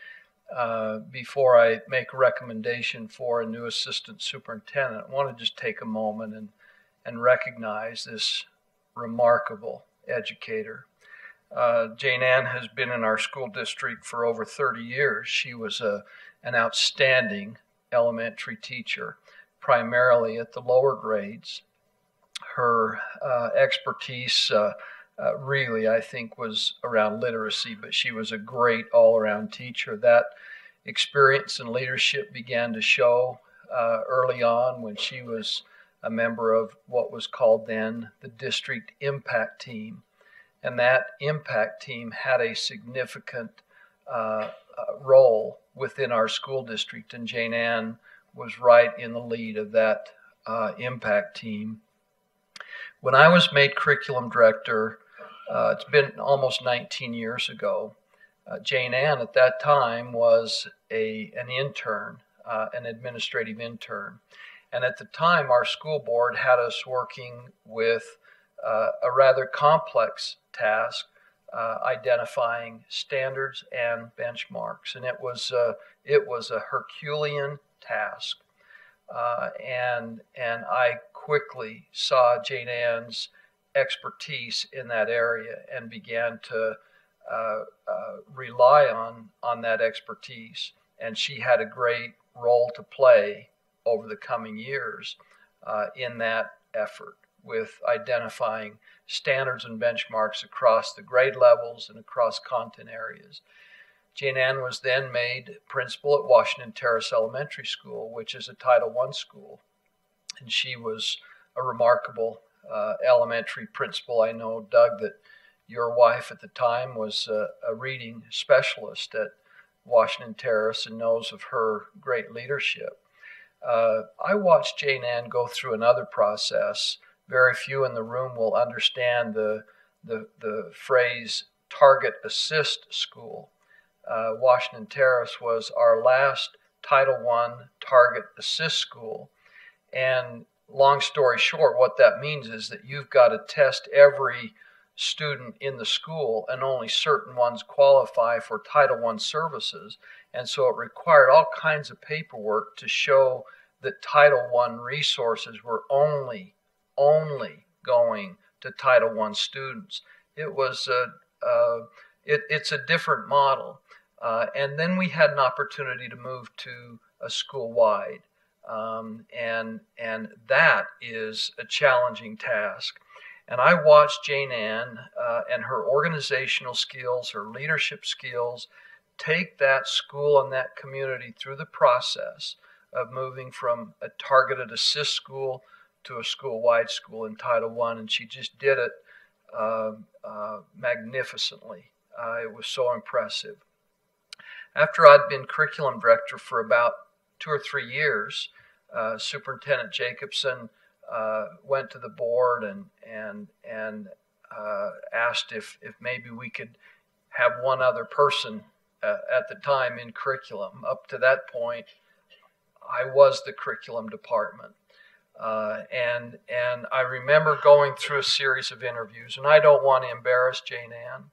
before I make a recommendation for a new assistant superintendent, I want to just take a moment and recognize this remarkable educator. Jane Ann has been in our school district for over 30 years. She was an outstanding elementary teacher, primarily at the lower grades. Her expertise really, I think, was around literacy, but she was a great all-around teacher. That experience and leadership began to show early on when she was a member of what was called then the District Impact Team. And that impact team had a significant role within our school district, and Jane Ann was right in the lead of that impact team. When I was made curriculum director, it's been almost 19 years ago, Jane Ann at that time was an intern, an administrative intern. And at the time, our school board had us working with a rather complex task, identifying standards and benchmarks, and it was a Herculean task, and I quickly saw Jane Ann's expertise in that area and began to rely on that expertise, and she had a great role to play over the coming years in that effort, with identifying standards and benchmarks across the grade levels and across content areas. Jane Ann was then made principal at Washington Terrace Elementary School, which is a Title I school. And she was a remarkable elementary principal. I know, Doug, that your wife at the time was a reading specialist at Washington Terrace and knows of her great leadership. I watched Jane Ann go through another process. Very few in the room will understand the phrase target assist school. Washington Terrace was our last Title I target assist school. And long story short, what that means is that you've got to test every student in the school, and only certain ones qualify for Title I services. And so it required all kinds of paperwork to show that Title I resources were only going to Title I students. It was it's a different model. And then we had an opportunity to move to a school-wide. And that is a challenging task. And I watched Jane Ann and her organizational skills, her leadership skills, take that school and that community through the process of moving from a targeted assist school to a school-wide school in Title I. And she just did it magnificently. It was so impressive. After I'd been curriculum director for about 2 or 3 years, Superintendent Jacobson went to the board and asked if maybe we could have one other person at the time in curriculum. Up to that point, I was the curriculum department. And I remember going through a series of interviews, and I don't want to embarrass Jane Ann,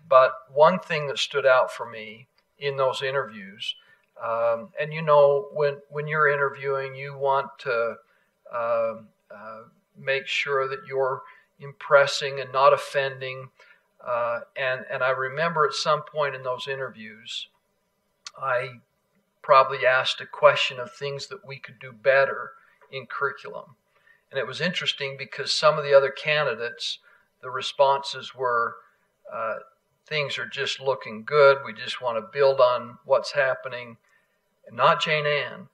but one thing that stood out for me in those interviews, and you know, when you're interviewing, you want to make sure that you're impressing and not offending. And I remember at some point in those interviews, I probably asked a question of things that we could do better in curriculum. And it was interesting because some of the other candidates, the responses were, things are just looking good. We just want to build on what's happening. And not Jane Ann.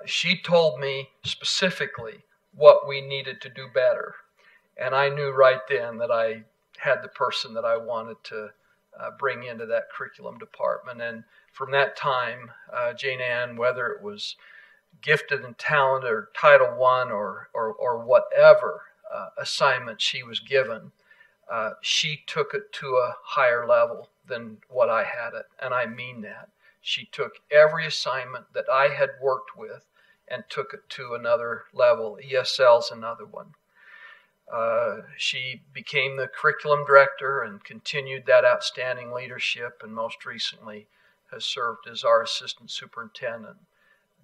She told me specifically what we needed to do better. And I knew right then that I had the person that I wanted to bring into that curriculum department. And from that time, Jane Ann, whether it was gifted and talented or Title I or whatever assignment she was given, she took it to a higher level than what I had it. And I mean that. She took every assignment that I had worked with and took it to another level. ESL's another one. She became the curriculum director and continued that outstanding leadership, and most recently has served as our assistant superintendent.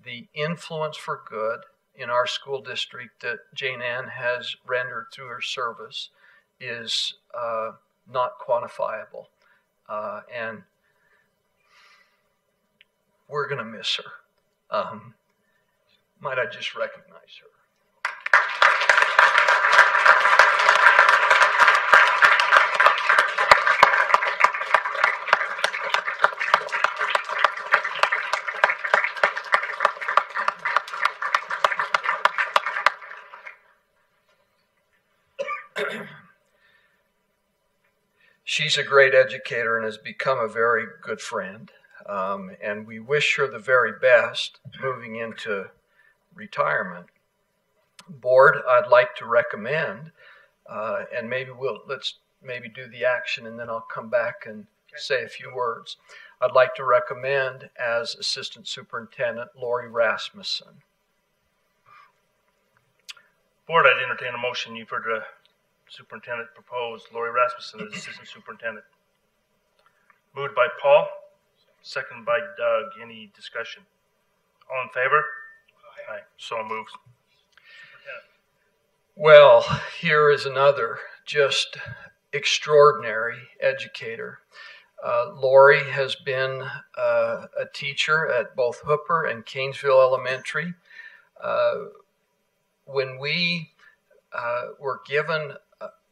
The influence for good in our school district that Jane Ann has rendered through her service is not quantifiable. And we're going to miss her. Might I just recognize her? She's a great educator and has become a very good friend. And we wish her the very best moving into retirement. Board, I'd like to recommend, and let's do the action and then I'll come back and say a few words. I'd like to recommend as Assistant Superintendent Lori Rasmussen. Board, I'd entertain a motion. You've heard the superintendent propose Lori Rasmussen as Assistant Superintendent. Moved by Paul, seconded by Doug. Any discussion? All in favor? Aye. So moved. Well, here is another just extraordinary educator. Lori has been a teacher at both Hooper and Canesville Elementary. When we were given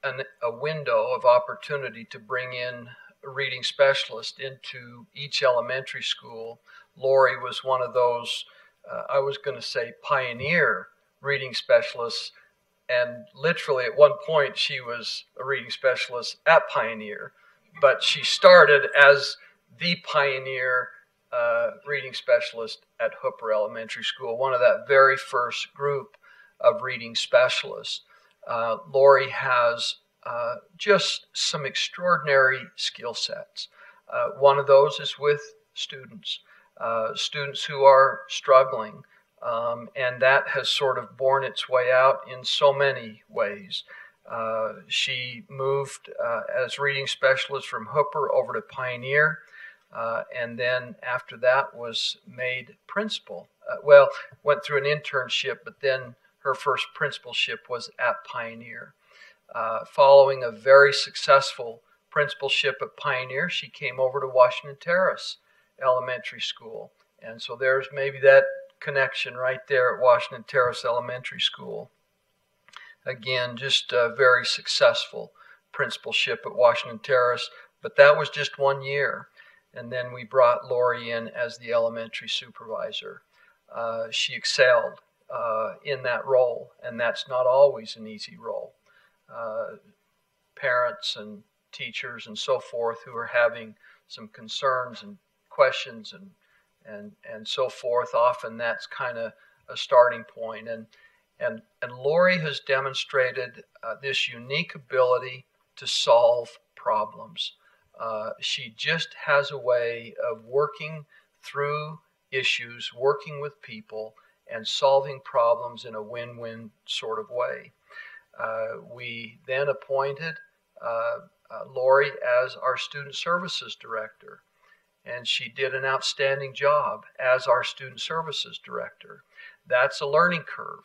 a window of opportunity to bring in a reading specialist into each elementary school, Lori was one of those, I was going to say, pioneer reading specialists. And literally at one point she was a reading specialist at Pioneer, but she started as the pioneer reading specialist at Hooper Elementary School, one of that very first group of reading specialists. Lori has just some extraordinary skill sets. One of those is with students, students who are struggling, and that has sort of borne its way out in so many ways. She moved as reading specialist from Hooper over to Pioneer, and then after that was made principal. Went through an internship, but then her first principalship was at Pioneer. Following a very successful principalship at Pioneer, she came over to Washington Terrace Elementary School. And so there's maybe that connection right there at Washington Terrace Elementary School. Again, just a very successful principalship at Washington Terrace, but that was just 1 year. And then we brought Lori in as the elementary supervisor. She excelled in that role, and that's not always an easy role. Parents and teachers and so forth who are having some concerns and questions and so forth, often that's kind of a starting point. And Lori has demonstrated this unique ability to solve problems. She just has a way of working through issues, working with people, and solving problems in a win-win sort of way. We then appointed Lori as our student services director, and she did an outstanding job as our student services director. That's a learning curve,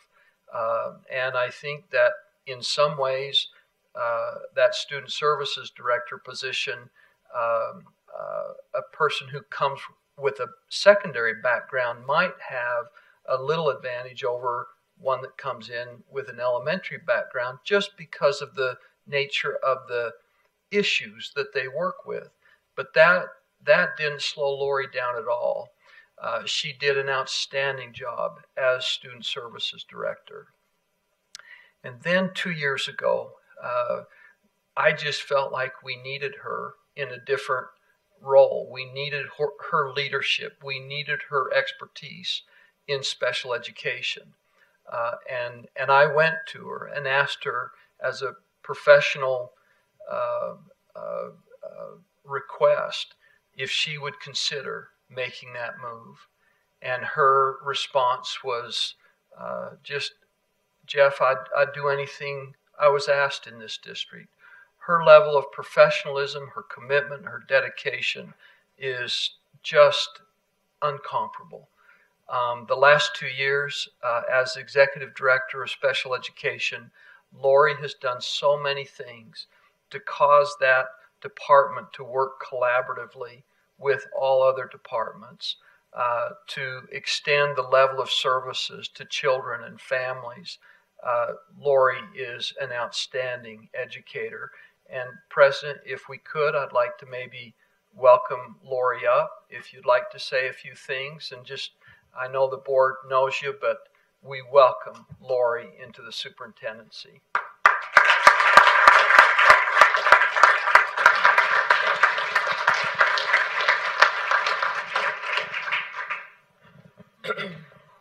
and I think that in some ways that student services director position, a person who comes with a secondary background might have a little advantage over one that comes in with an elementary background, just because of the nature of the issues that they work with. But that didn't slow Lori down at all. She did an outstanding job as student services director. And then 2 years ago, I just felt like we needed her in a different role. We needed her leadership. We needed her expertise in special education. And I went to her and asked her as a professional request if she would consider making that move. And her response was just, Jeff, I'd do anything I was asked in this district. Her level of professionalism, her commitment, her dedication is just uncomparable. The last 2 years as executive director of special education, Lori has done so many things to cause that department to work collaboratively with all other departments, to extend the level of services to children and families. Lori is an outstanding educator. And President, if we could, I'd like to maybe welcome Lori up. If you'd like to say a few things, and just, I know the board knows you, but we welcome Lori into the superintendency.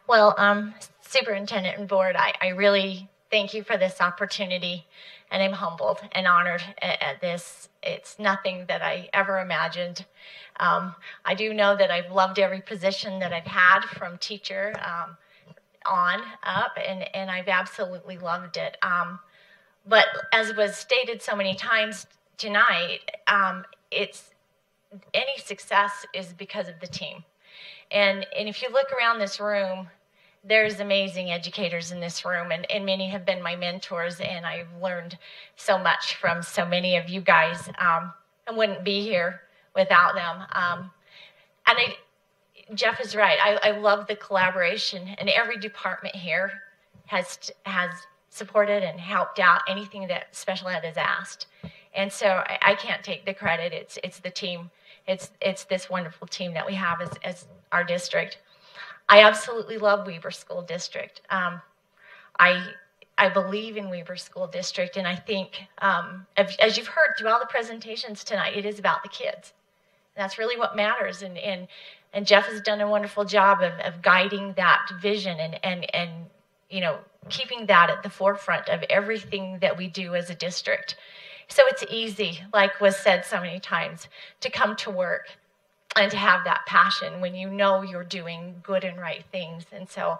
Well, Superintendent and Board, I really thank you for this opportunity, and I'm humbled and honored at this. It's nothing that I ever imagined. I do know that I've loved every position that I've had from teacher on up, and I've absolutely loved it. But as was stated so many times tonight, any success is because of the team. And if you look around this room, there's amazing educators in this room, and many have been my mentors, and I've learned so much from so many of you guys. I wouldn't be here without them. Jeff is right. I love the collaboration, and every department here has supported and helped out anything that special ed has asked. And so I can't take the credit. It's the team. It's this wonderful team that we have as our district. I absolutely love Weber School District. I believe in Weber School District, and I think, as you've heard through all the presentations tonight, it is about the kids. That's really what matters. And And Jeff has done a wonderful job of guiding that vision and keeping that at the forefront of everything that we do as a district. So it's easy, like was said so many times, to come to work and to have that passion when you know you're doing good and right things. And so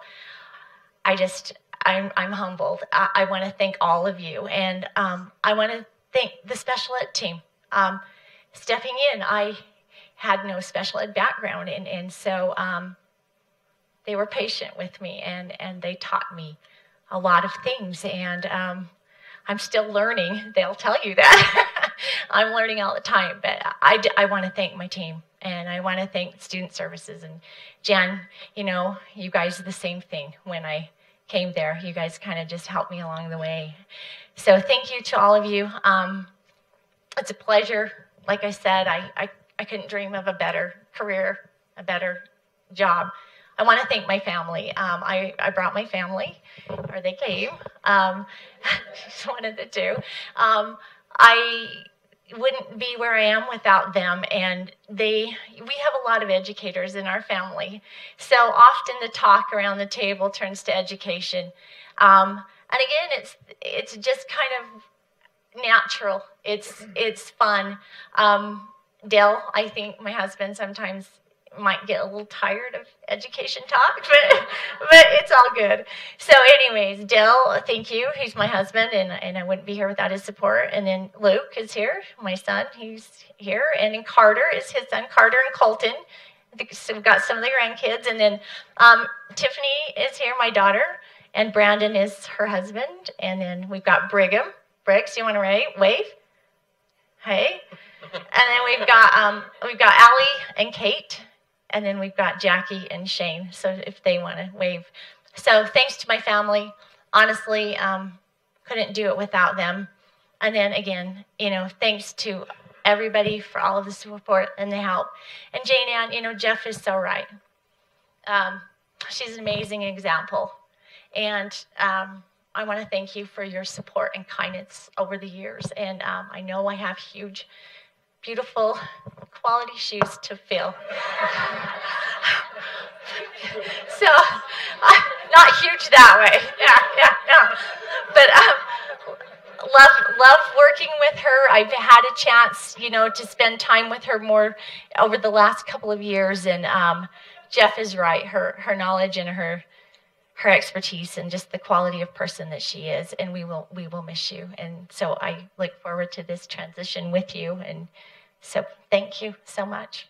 I'm humbled. I want to thank all of you. And I want to thank the special ed team. Stepping in, I had no special ed background. And so they were patient with me and they taught me a lot of things. And I'm still learning. They'll tell you that. I'm learning all the time. But I want to thank my team. And I want to thank Student Services. And Jan, you guys are the same thing. When I came there, you guys kind of just helped me along the way. So thank you to all of you. It's a pleasure. Like I said, I couldn't dream of a better career, a better job. I want to thank my family. I brought my family, or they came. Just one of the two. I wouldn't be where I am without them, and we have a lot of educators in our family. So often the talk around the table turns to education. And again, it's just kind of natural. It's fun. Dale, I think my husband sometimes might get a little tired of education talk, but it's all good. So anyways, Dale, thank you. He's my husband, and I wouldn't be here without his support. And then Luke is here, my son. He's here. And then Carter is his son, Carter and Colton. So we've got some of the grandkids. And then Tiffany is here, my daughter. And Brandon is her husband. And then we've got Brigham. Briggs, you want to wave? Hey. And then we've got Allie and Kate. And then we've got Jackie and Shane, so if they want to wave. So thanks to my family. Honestly, couldn't do it without them. And then again, thanks to everybody for all of the support and the help. And Jane Ann, Jeff is so right. She's an amazing example. And I want to thank you for your support and kindness over the years. And I know I have huge, beautiful, quality shoes to fill. So, not huge that way. Yeah. But love working with her. I've had a chance, to spend time with her more over the last couple of years. And Jeff is right. Her knowledge and her expertise and just the quality of person that she is. And we will miss you. And so I look forward to this transition with you. And so thank you so much.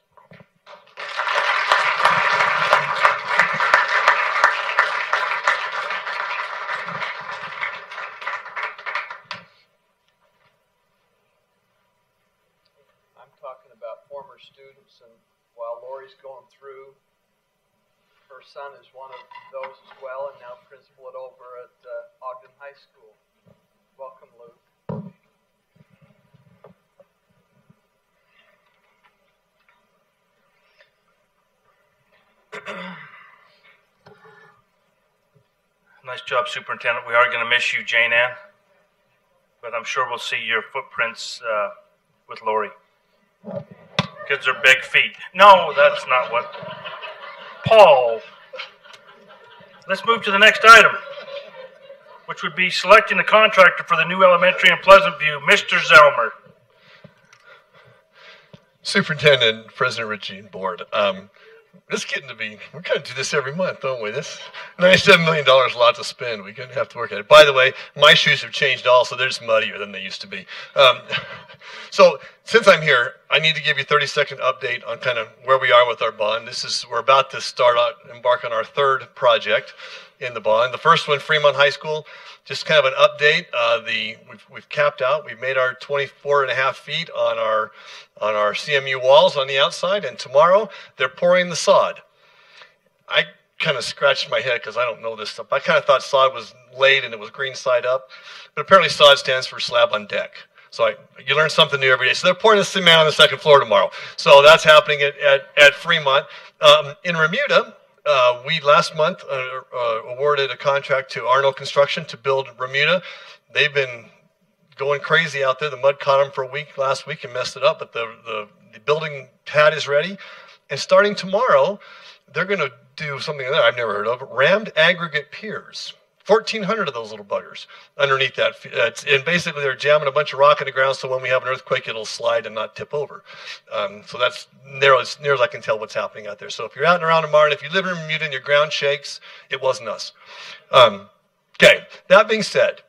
I'm talking about former students, and while Lori's going through, her son is one of those as well, and now principal over at Ogden High School. Welcome, Luke. Nice job, Superintendent. We are going to miss you, Jane Ann, but I'm sure we'll see your footprints with Lori. Kids are big feet. No, that's not what. Paul. Let's move to the next item, which would be selecting a contractor for the new elementary in Pleasant View, Mr. Zelmer. Superintendent, President Ritchie, and Board. This is getting to be, we're going to do this every month, don't we? This $97 million is a lot to spend. We're going to have to work at it. By the way, my shoes have changed also. They're just muddier than they used to be. So since I'm here, I need to give you a 30-second update on kind of where we are with our bond. We're about to embark on our third project in the bond. The first one, Fremont High School, just kind of an update. We've capped out. We've made our 24.5 feet on our CMU walls on the outside, and tomorrow they're pouring the sod. I kind of scratched my head because I don't know this stuff. I kind of thought sod was laid and it was green side up, but apparently sod stands for slab on deck. So you learn something new every day. So they're pouring the cement on the second floor tomorrow. So that's happening at Fremont. In Remuda, we last month awarded a contract to Arnold Construction to build Remuda. They've been going crazy out there. The mud caught them for a week last week and messed it up, but the building pad is ready. And starting tomorrow, they're going to do something that I've never heard of, rammed aggregate piers. 1,400 of those little buggers underneath that. And basically they're jamming a bunch of rock in the ground so when we have an earthquake, it'll slide and not tip over. So that's as near as I can tell what's happening out there. So if you're out and around tomorrow, and if you live in Bermuda and your ground shakes, it wasn't us. Okay, that being said,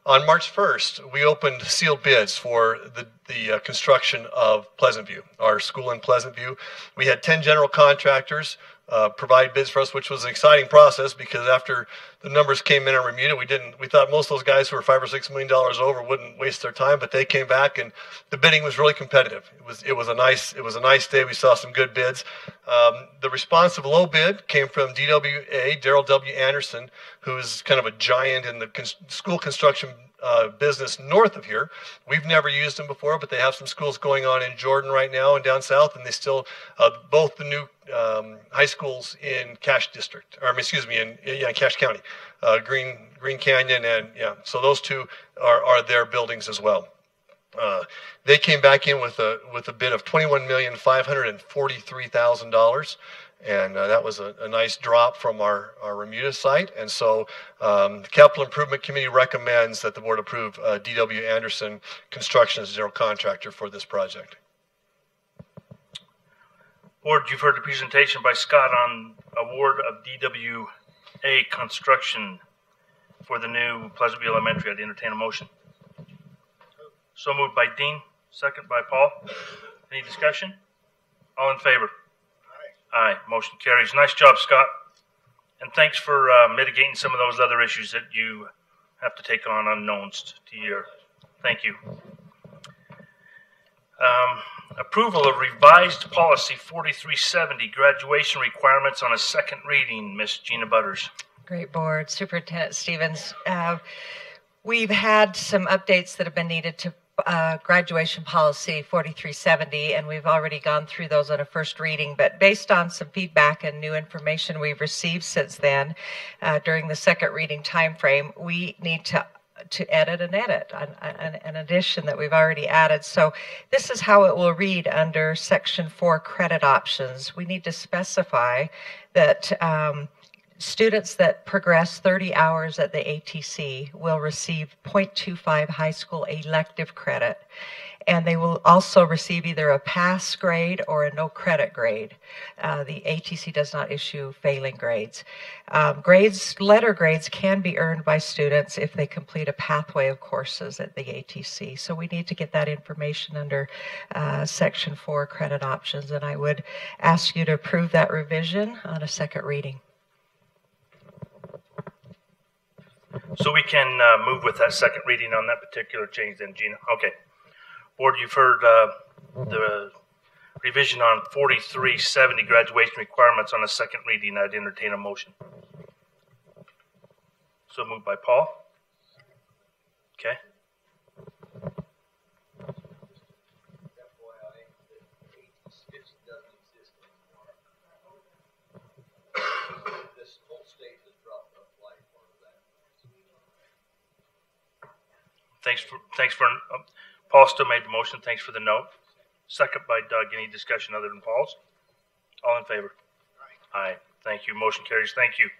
on March 1st, we opened sealed bids for the construction of Pleasant View, our school in Pleasant View. We had 10 general contractors provide bids for us, which was an exciting process because after the numbers came in on Bermuda, we thought most of those guys who were $5 or $6 million over wouldn't waste their time, but they came back and the bidding was really competitive. It was a nice day. We saw some good bids. The responsive low bid came from DWA, Darrell W. Anderson, who is kind of a giant in the school construction business north of here. We've never used them before, but they have some schools going on in Jordan right now and down south, and they still both the new high schools in Cache District, or excuse me, in Cache County, Green Canyon, and so those two are their buildings as well. They came back in with a bid of $21,543,000. And that was a nice drop from our Bermuda site. And so the Capital Improvement Committee recommends that the board approve D.W. Anderson Construction as general contractor for this project. Board, you've heard the presentation by Scott on award of DWA Construction for the new Pleasant View Elementary. I'd entertain a motion. So moved by Dean, second by Paul. Any discussion? All in favor? Aye, motion carries. Nice job, Scott. And thanks for mitigating some of those other issues that you have to take on unknowns to you. Thank you. Approval of revised policy 4370, graduation requirements on a second reading. Miss Gina Butters. Great board. Superintendent Stevens. We've had some updates that have been needed to graduation policy 4370, and we've already gone through those on a first reading, but based on some feedback and new information we've received since then, during the second reading time frame, we need to edit an addition that we've already added. So this is how it will read under section 4 credit options. We need to specify that students that progress 30 hours at the ATC will receive 0.25 high school elective credit, and they will also receive either a pass grade or a no credit grade. The ATC does not issue failing grades. Letter grades can be earned by students if they complete a pathway of courses at the ATC. So we need to get that information under section 4 credit options, and I would ask you to approve that revision on a second reading. So we can move with that second reading on that particular change then, Gina. Okay. Board, you've heard the revision on 4370 graduation requirements on a second reading. I'd entertain a motion. So moved by Paul. Okay. Thanks for Paul still made the motion. Thanks for the note. Second by Doug. Any discussion other than Paul's? All in favor? Aye. Thank you. Motion carries. Thank you.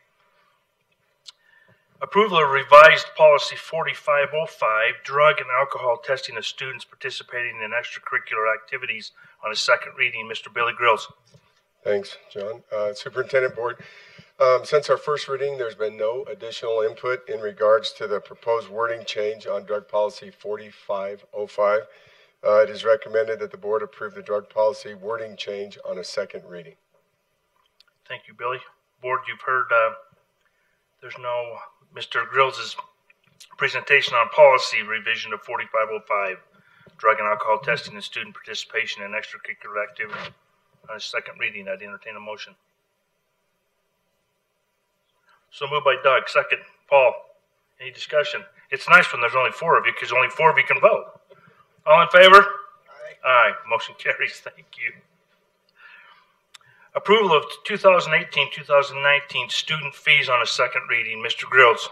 Approval of revised policy 4505, drug and alcohol testing of students participating in extracurricular activities on a second reading. Mr. Billy Grills. Thanks, John. Superintendent Board, since our first reading, there's been no additional input in regards to the proposed wording change on drug policy 4505. It is recommended that the board approve the drug policy wording change on a second reading. Thank you, Billy. Board, you've heard there's no Mr. Grills' presentation on policy revision of 4505, drug and alcohol testing and student participation in extracurricular activity. On a second reading, I'd entertain a motion. So moved by Doug. Second, Paul. Any discussion? It's nice when there's only 4 of you because only 4 of you can vote. All in favor? Aye. Aye. Motion carries. Thank you. Approval of 2018-2019 student fees on a second reading. Mr. Grills.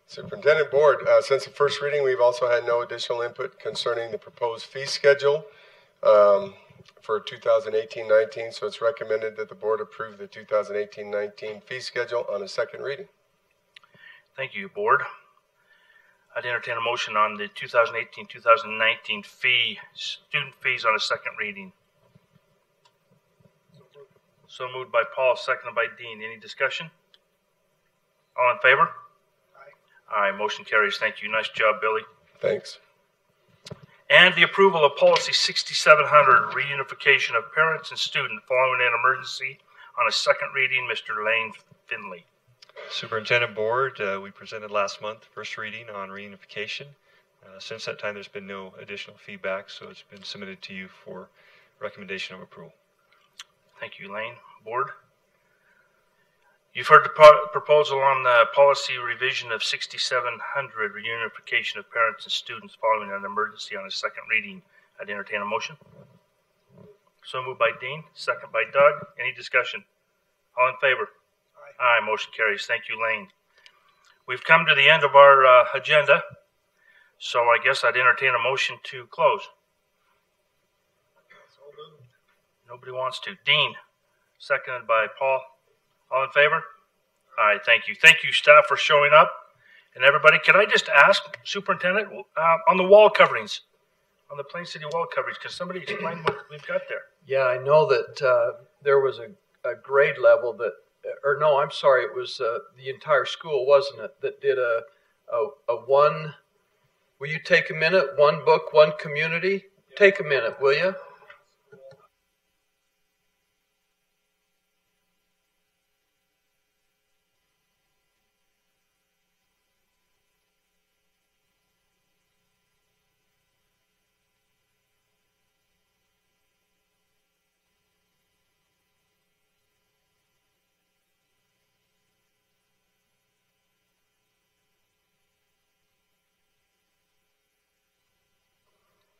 Superintendent Board, since the first reading, we've also had no additional input concerning the proposed fee schedule. for 2018-19, so it's recommended that the board approve the 2018-19 fee schedule on a second reading. Thank you, board. I'd entertain a motion on the 2018-2019 student fees on a second reading. So moved by Paul, seconded by Dean. Any discussion? All in favor? Aye. Aye, motion carries. Thank you. Nice job, Billy. Thanks. And the approval of policy 6700, reunification of parents and students following an emergency on a second reading. Mr. Lane Finley. Superintendent Board, we presented last month, first reading on reunification. Since that time, there's been no additional feedback, so it's been submitted to you for recommendation of approval. Thank you, Lane. Board. You've heard the proposal on the policy revision of 6700, reunification of parents and students following an emergency on a second reading. I'd entertain a motion. So moved by Dean, second by Doug. Any discussion? All in favor? Aye. Aye, motion carries. Thank you, Lane. We've come to the end of our agenda, so I guess I'd entertain a motion to close. Nobody wants to. Dean, seconded by Paul. All in favor? Aye, thank you. Thank you, staff, for showing up. And everybody, can I just ask, Superintendent, on the wall coverings, on the Plain City wall coverings, can somebody explain what we've got there? Yeah, I know that there was a grade level that, or no, I'm sorry, it was the entire school, wasn't it, that did a one, will you take a minute, one book, one community? Take a minute, will you?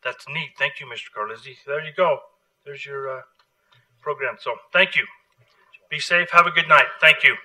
That's neat. Thank you, Mr. Carlizzi. There you go. There's your program. So thank you. Be safe. Have a good night. Thank you.